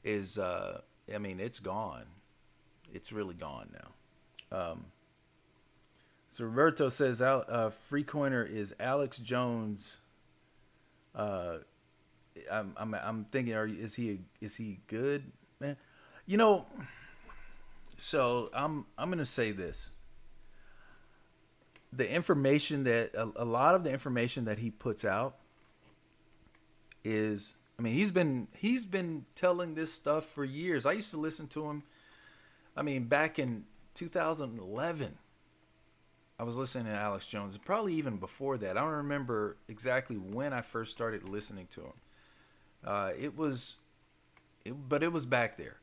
is I mean, it's gone. It's really gone now. So Roberto says, Freecoiner is Alex Jones. I'm thinking, is he good, man? You know, so I'm gonna say this. The information that a lot of the information that he puts out is, I mean, he's been telling this stuff for years. I used to listen to him. I mean, back in 2011, I was listening to Alex Jones. Probably even before that. I don't remember exactly when I first started listening to him. But it was back there,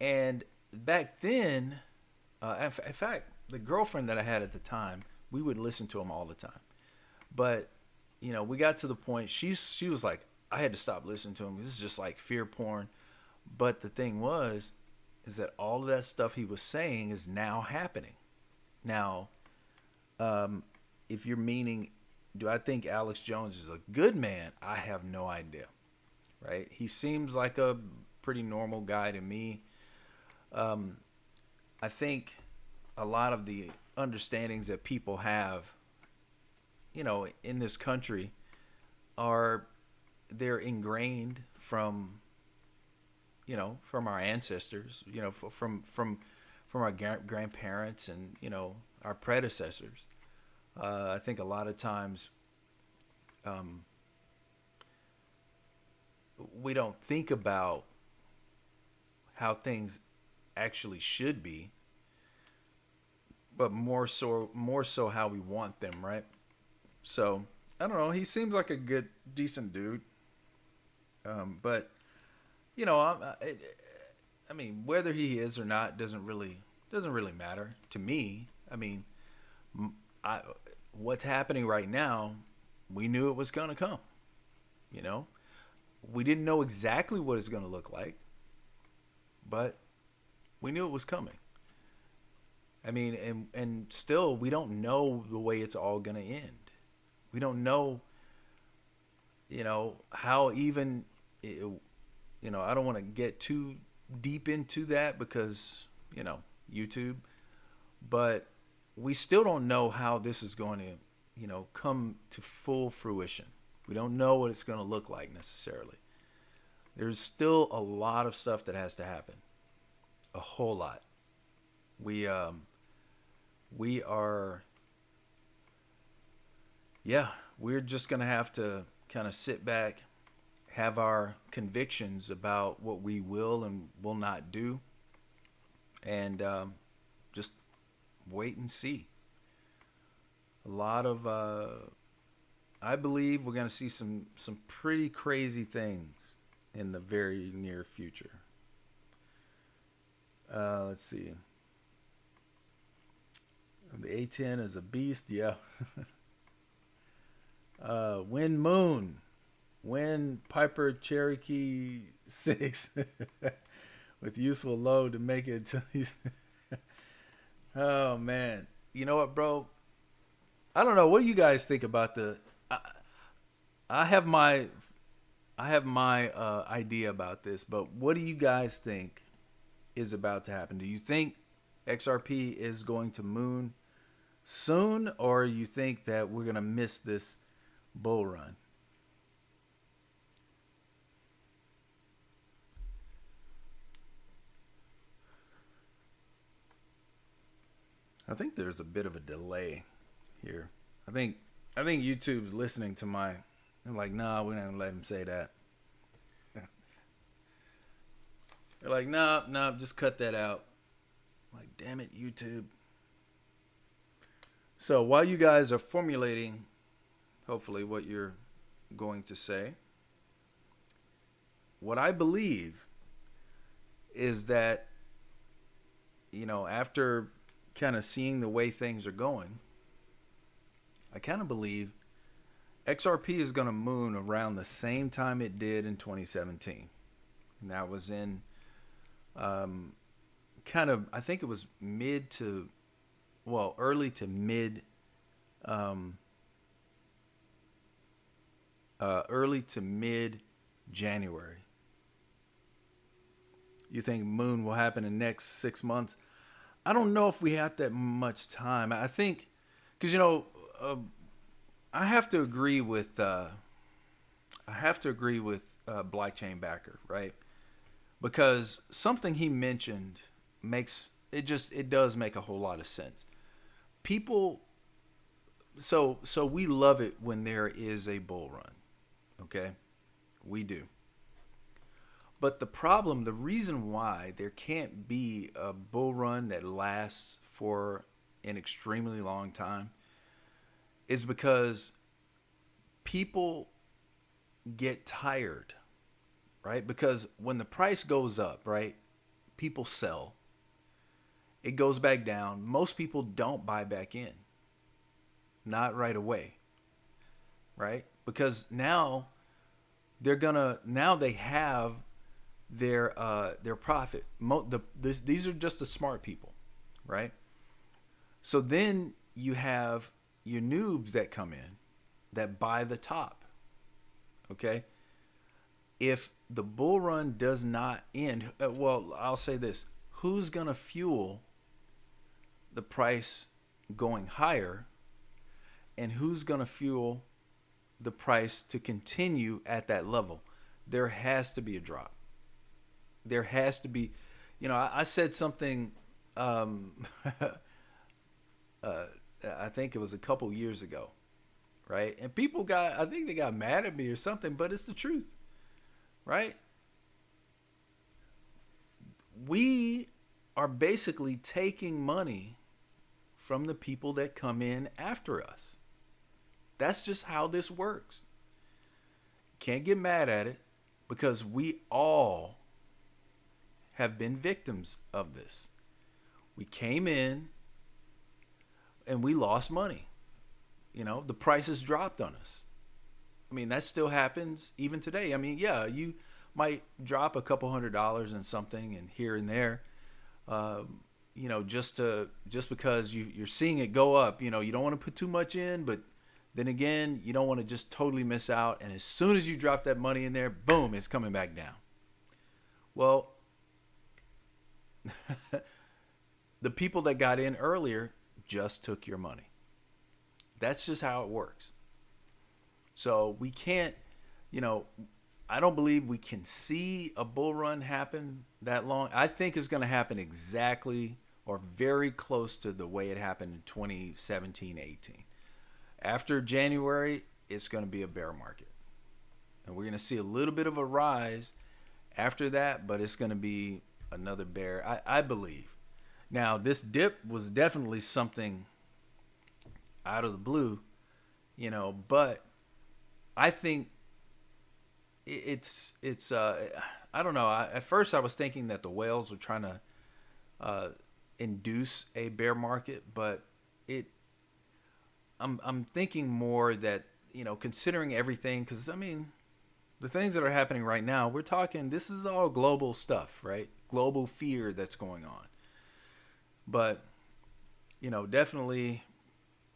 and back then, in fact, the girlfriend that I had at the time, we would listen to him all the time. But we got to the point. She was like, I had to stop listening to him. This is just like fear porn. But the thing is that all of that stuff he was saying is now happening. Now, if you're meaning, do I think Alex Jones is a good man? I have no idea. Right? He seems like a pretty normal guy to me. I think a lot of the understandings that people have, in this country, they're ingrained from our ancestors, from our grandparents and our predecessors. I think a lot of times we don't think about how things actually should be, but more so how we want them, right? So I don't know. He seems like a good, decent dude, but I mean, whether he is or not doesn't really matter to me. I mean, what's happening right now, we knew it was going to come. We didn't know exactly what it's going to look like, but we knew it was coming. I mean, and still, we don't know the way it's all going to end. We don't know, how even, I don't want to get too deep into that because, YouTube, but we still don't know how this is going to, come to full fruition. We don't know what it's going to look like necessarily. There's still a lot of stuff that has to happen. A whole lot. We are, we're just going to have to kind of sit back, have our convictions about what we will and will not do, and just wait and see. A lot of, I believe we're going to see some pretty crazy things in the very near future. Let's see. The A10 is a beast, yeah. Wind Moon. Wind Piper Cherokee 6 with useful load to make it to Oh man, you know what, bro? I don't know. What do you guys think about the? I, I have my idea about this, but what do you guys think is about to happen? Do you think XRP is going to moon soon, or you think that we're gonna miss this bull run? I think there's a bit of a delay here. I think YouTube's listening to my. They're like, nah, we're not gonna let him say that. They're like, nah, nah, just cut that out. I'm like, damn it, YouTube. So while you guys are formulating, hopefully, what you're going to say, what I believe is that, after kind of seeing the way things are going, I kind of believe XRP is going to moon around the same time it did in 2017. And that was in I think it was early to mid, um, early to mid January. You think moon will happen in the next 6 months? I don't know if we have that much time. I think, because I have to agree with blockchain backer, right? Because something he mentioned makes it does make a whole lot of sense. People, so we love it when there is a bull run, okay? We do. But the reason why there can't be a bull run that lasts for an extremely long time is because people get tired, right? Because when the price goes up, right, people sell. It goes back down. Most people don't buy back in. Not right away, right? Because now they have their profit. These are just the smart people, right? So then you have your noobs that come in that buy the top. Okay? If the bull run does not end, well, I'll say this. Who's going to fuel the price going higher, and who's going to fuel the price to continue at that level? There has to be a drop. There has to be, I said something, I think it was a couple years ago, right? And I think they got mad at me or something, but it's the truth, right? We are basically taking money from the people that come in after us. That's just how this works. Can't get mad at it because we all have been victims of this. We came in and we lost money. The prices dropped on us. I mean, that still happens even today. I mean, yeah, you might drop a couple $100s in something and here and there, just because you're seeing it go up. You don't want to put too much in, but then again, you don't want to just totally miss out. And as soon as you drop that money in there, boom, it's coming back down. Well, the people that got in earlier just took your money. That's just how it works. So we can't, I don't believe we can see a bull run happen that long. I think it's going to happen exactly or very close to the way it happened in 2017-18. After January, it's going to be a bear market. And we're going to see a little bit of a rise after that, but it's going to be another bear, I believe. Now, this dip was definitely something out of the blue, but I think it's I don't know. At first I was thinking that the whales were trying to induce a bear market, but I'm thinking more that, considering everything, because I mean, the things that are happening right now, we're talking, this is all global stuff, right? Global fear that's going on. But definitely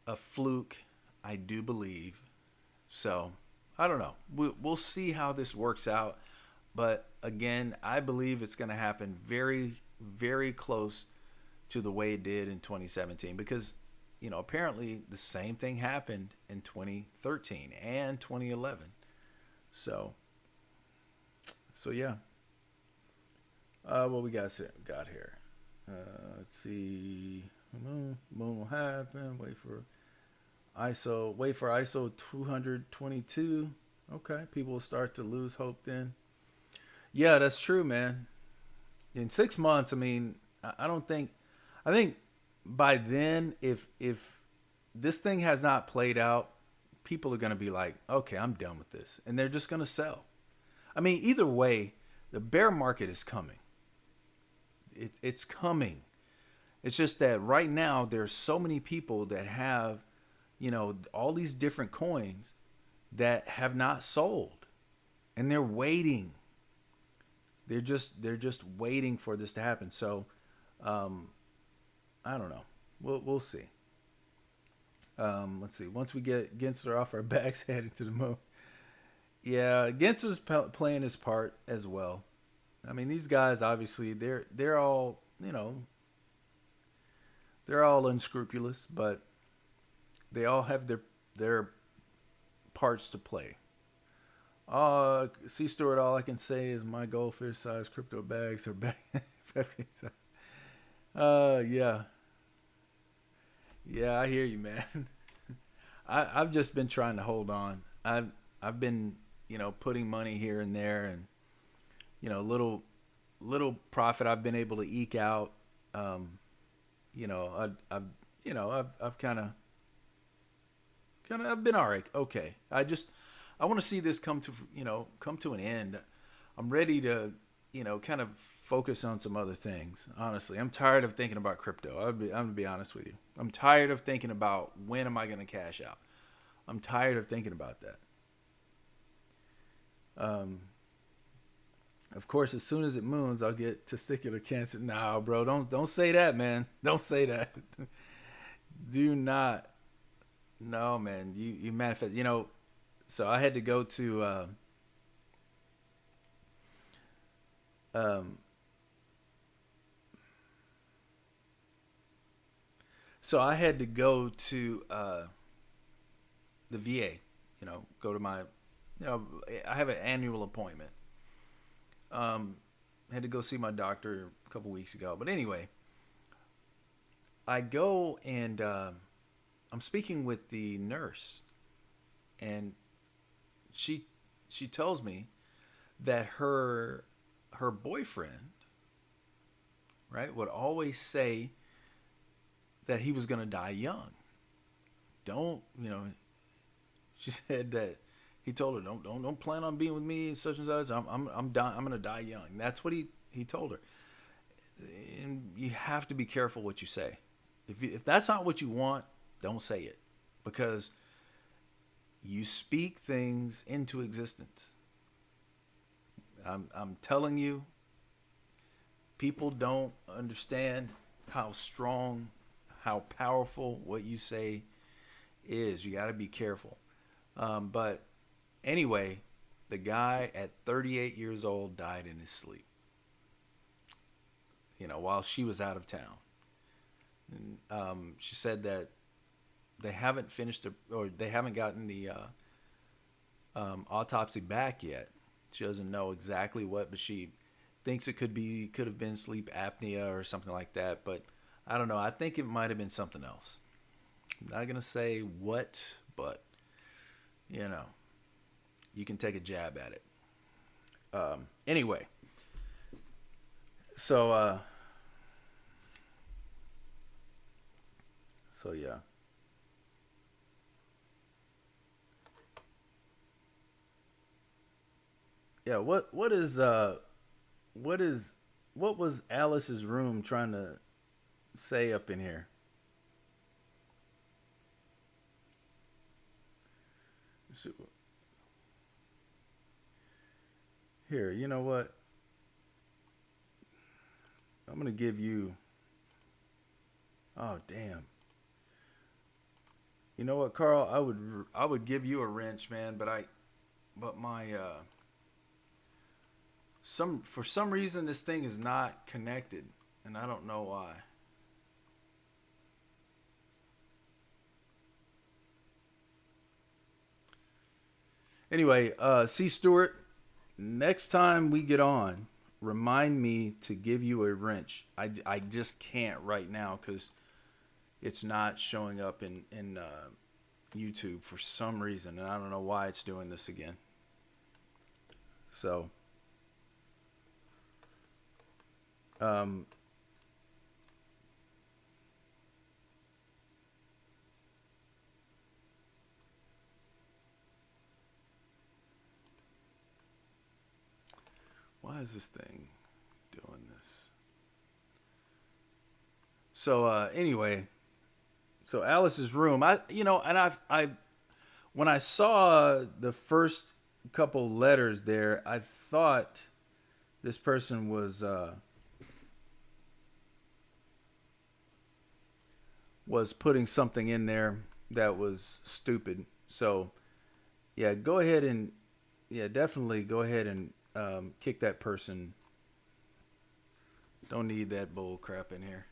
a fluke, I do believe. So I don't know. We'll see how this works out. But again, I believe it's going to happen very, very close to the way it did in 2017 because, apparently the same thing happened in 2013 and 2011. So, so yeah. What we got here? Let's see. Moon will happen. Wait for ISO 222. Okay, people will start to lose hope then. Yeah, that's true, man. In 6 months, I mean, I don't think. I think by then, if this thing has not played out, people are going to be like, okay, I'm done with this, and they're just going to sell. I mean, either way, the bear market is coming. It's coming. It's just that right now there's so many people that have, all these different coins that have not sold, and they're waiting. They're just waiting for this to happen. So, I don't know. We'll see. Let's see. Once we get Gensler off our backs, heading to the moon. Yeah, Gensler's playing his part as well. I mean, these guys obviously they're all they're all unscrupulous, but they all have their parts to play. C Stewart, all I can say is my goldfish size crypto bags are back. size. Yeah, yeah, I hear you, man. I've just been trying to hold on. I've been putting money here and there, and little profit I've been able to eke out. I've kind of I've been all right. Okay, I want to see this come to an end. I'm ready to kind of focus on some other things. Honestly, I'm tired of thinking about crypto. I'm gonna be honest with you. I'm tired of thinking about when am I gonna cash out. I'm tired of thinking about that. Um, of course, as soon as it moons, I'll get testicular cancer. Nah, bro, don't say that, man. Don't say that. Do not. No, man. You manifest. So I had to go to. Um, so I had to go to the VA. Go to my. I have an annual appointment. Um, had to go see my doctor a couple weeks ago. But anyway, I go and I'm speaking with the nurse, and she she tells me that her boyfriend, right, would always say that he was gonna die young. Don't She said that he told her don't plan on being with me such and such. I'm gonna die young. That's what he told her. And you have to be careful what you say. If that's not what you want, don't say it, because you speak things into existence. I'm telling you, people don't understand how strong, how powerful what you say is. You got to be careful. But anyway, the guy at 38 years old died in his sleep, while she was out of town. And, she said that they haven't finished or they haven't gotten the autopsy back yet. She doesn't know exactly what, but she thinks it could have been sleep apnea or something like that. But I don't know. I think it might have been something else. I'm not gonna say what, but you can take a jab at it. Anyway, so yeah. Yeah, what is what was Alice's room trying to say up in here? So, here, you know what? I'm gonna give you. Oh damn. You know what, Carl? I would give you a wrench, man, but my some for some reason this thing is not connected, and I don't know why. Anyway, C. Stewart, next time we get on, remind me to give you a wrench. I just can't right now because it's not showing up in YouTube for some reason, and I don't know why it's doing this again. So, um, why is this thing doing this? So anyway, so Alice's room. I when I saw the first couple letters there, I thought this person was putting something in there that was stupid. So yeah, go ahead and yeah, definitely go ahead and kick that person. Don't need that bull crap in here.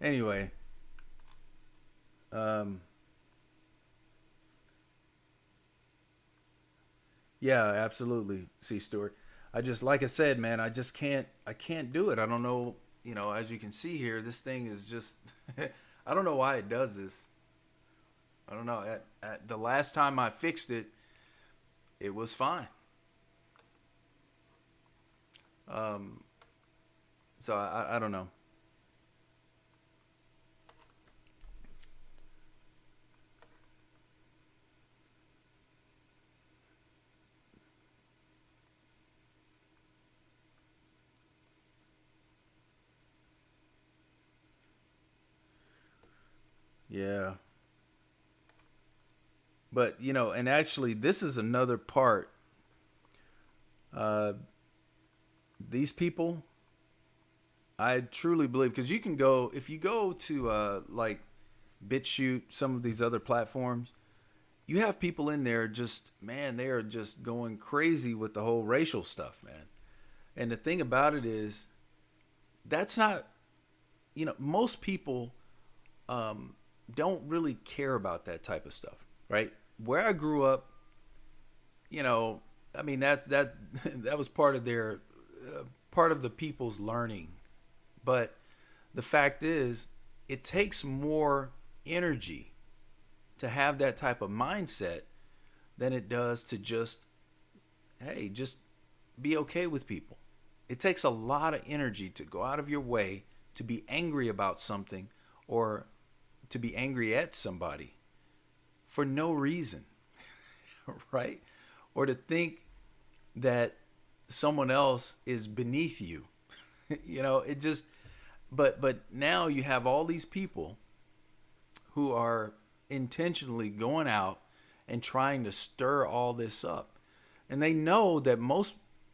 Anyway, um, yeah, absolutely. See, Stuart. I just like I said, man. I just can't. I can't do it. I don't know. As you can see here, this thing is just. I don't know why it does this. I don't know. At the last time I fixed it, it was fine. Um, so I don't know. Yeah, but and actually, this is another part. Uh, these people, I truly believe, because you can go if you go to like BitChute, some of these other platforms, you have people in there just man, they are just going crazy with the whole racial stuff, man. And the thing about it is, that's not most people don't really care about that type of stuff, right? Where I grew up, you know, I mean that that was part of their part of the people's learning. But the fact is, it takes more energy to have that type of mindset than it does to just be okay with people. It takes a lot of energy to go out of your way to be angry about something or to be angry at somebody for no reason, right? Or to think that someone else is beneath you. It just but now you have all these people who are intentionally going out and trying to stir all this up. And they know that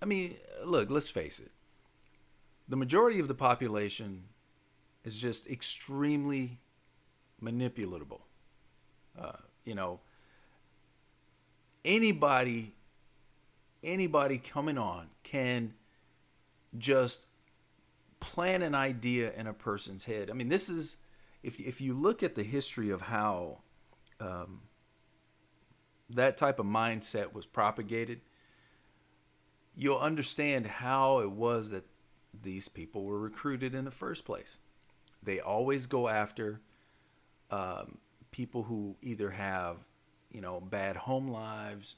I mean, look, let's face it. The majority of the population is just extremely manipulatable. You know, anybody anybody coming on can just plant an idea in a person's head. I mean, this is if you look at the history of how um, that type of mindset was propagated, you'll understand how it was that these people were recruited in the first place. They always go after people who either have, bad home lives,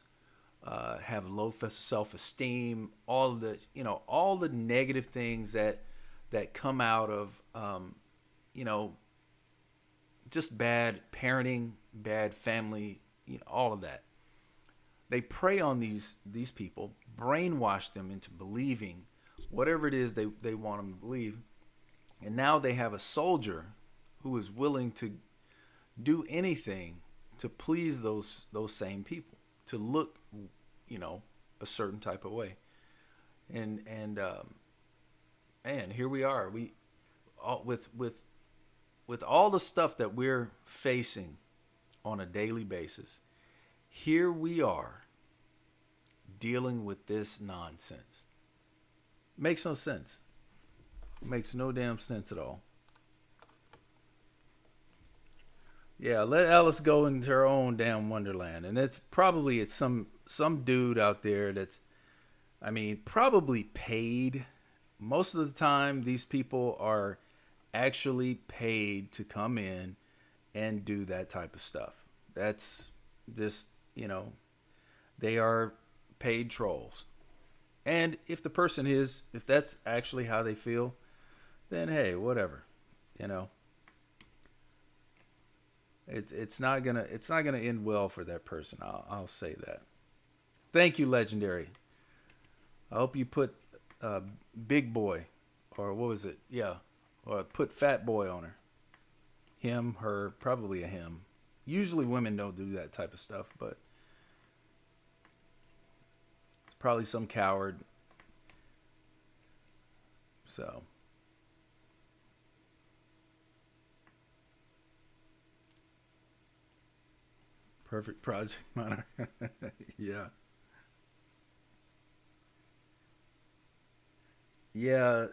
have low self-esteem, all the negative things that come out of, you know, just bad parenting, bad family, all of that. They prey on these people, brainwash them into believing whatever it is they want them to believe. And now they have a soldier who is willing to do anything to please those same people, to look, a certain type of way. And here we are. with all the stuff that we're facing on a daily basis, here we are dealing with this nonsense. Makes no sense. Makes no damn sense at all. Yeah, let Alice go into her own damn wonderland, and it's some dude out there that's, I mean, probably paid. Most of the time, these people are actually paid to come in and do that type of stuff. That's just, they are paid trolls. And if that's actually how they feel, then hey, whatever, you know. It's not gonna end well for that person. I'll say that. Thank you, Legendary. I hope you put Big Boy, or what was it? Yeah, or put Fat Boy on her. Him, her, probably a him. Usually women don't do that type of stuff, but it's probably some coward. So. Perfect project monitor. Yeah. Yeah,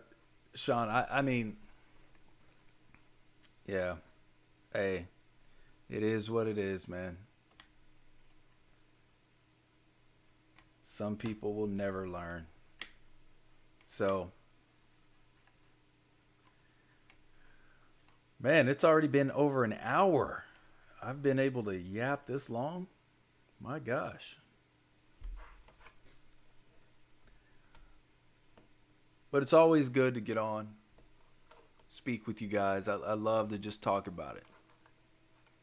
Sean, I mean, yeah. Hey, it is what it is, man. Some people will never learn. So, man, it's already been over an hour. I've been able to yap this long. My gosh. But it's always good to get on, speak with you guys. I love to just talk about it.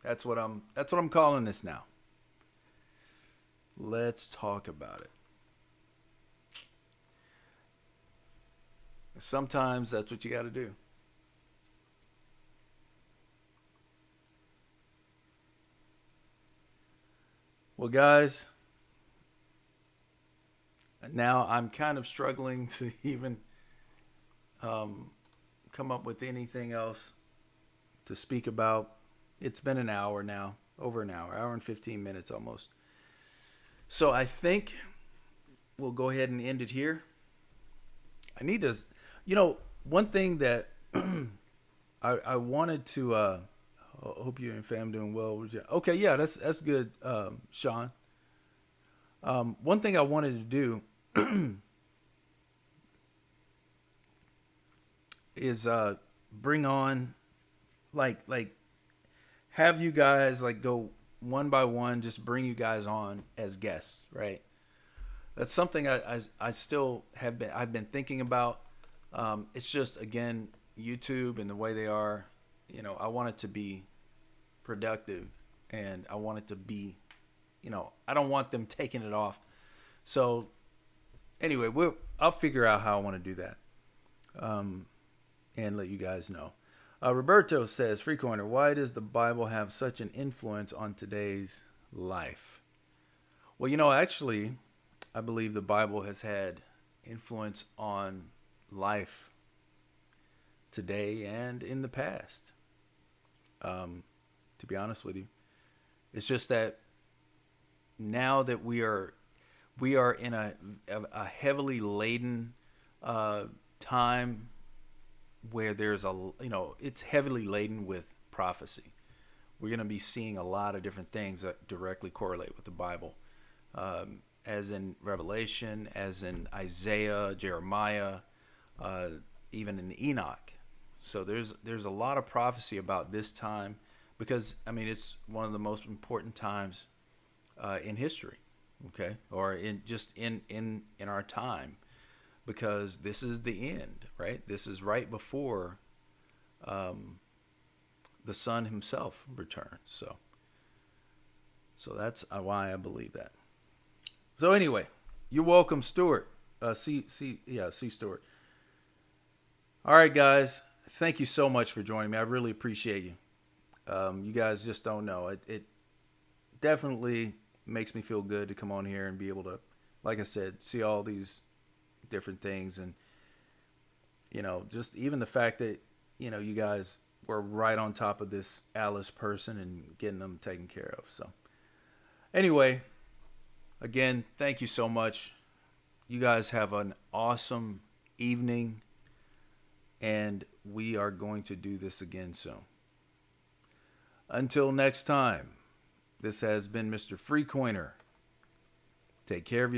That's what I'm calling this now. Let's talk about it. Sometimes that's what you got to do. Well, guys, now I'm kind of struggling to even come up with anything else to speak about. It's been an hour now, over an hour and 15 minutes almost. So I think we'll go ahead and end it here. I need to, one thing that I wanted to. Hope you and fam doing well. Okay, yeah, that's good, Sean. One thing I wanted to do is bring on, like have you guys like go one by one, just bring you guys on as guests, right? That's something I still I've been thinking about. It's just, again, YouTube and the way they are. I want it to be productive, and I want it to be, I don't want them taking it off. So anyway, I'll figure out how I want to do that, and let you guys know. Roberto says, Freecoiner, why does the Bible have such an influence on today's life? Well, actually, I believe the Bible has had influence on life today and in the past. To be honest with you, it's just that now that we are in a heavily laden time where there's it's heavily laden with prophecy. We're going to be seeing a lot of different things that directly correlate with the Bible, as in Revelation, as in Isaiah, Jeremiah, even in Enoch. So there's a lot of prophecy about this time, because it's one of the most important times in history, okay, or in our time, because this is the end, right? This is right before the Son himself returns. So that's why I believe that. So anyway, you're welcome, Stuart. C Stuart. All right, guys. Thank you so much for joining me. I really appreciate you. You guys just don't know. It definitely makes me feel good to come on here and be able to, like I said, see all these different things. And, just even the fact that you guys were right on top of this Alice person and getting them taken care of. So, anyway, again, thank you so much. You guys have an awesome evening, and we are going to do this again soon. Until next time, this has been Mr. Freecoiner. Take care of yourself.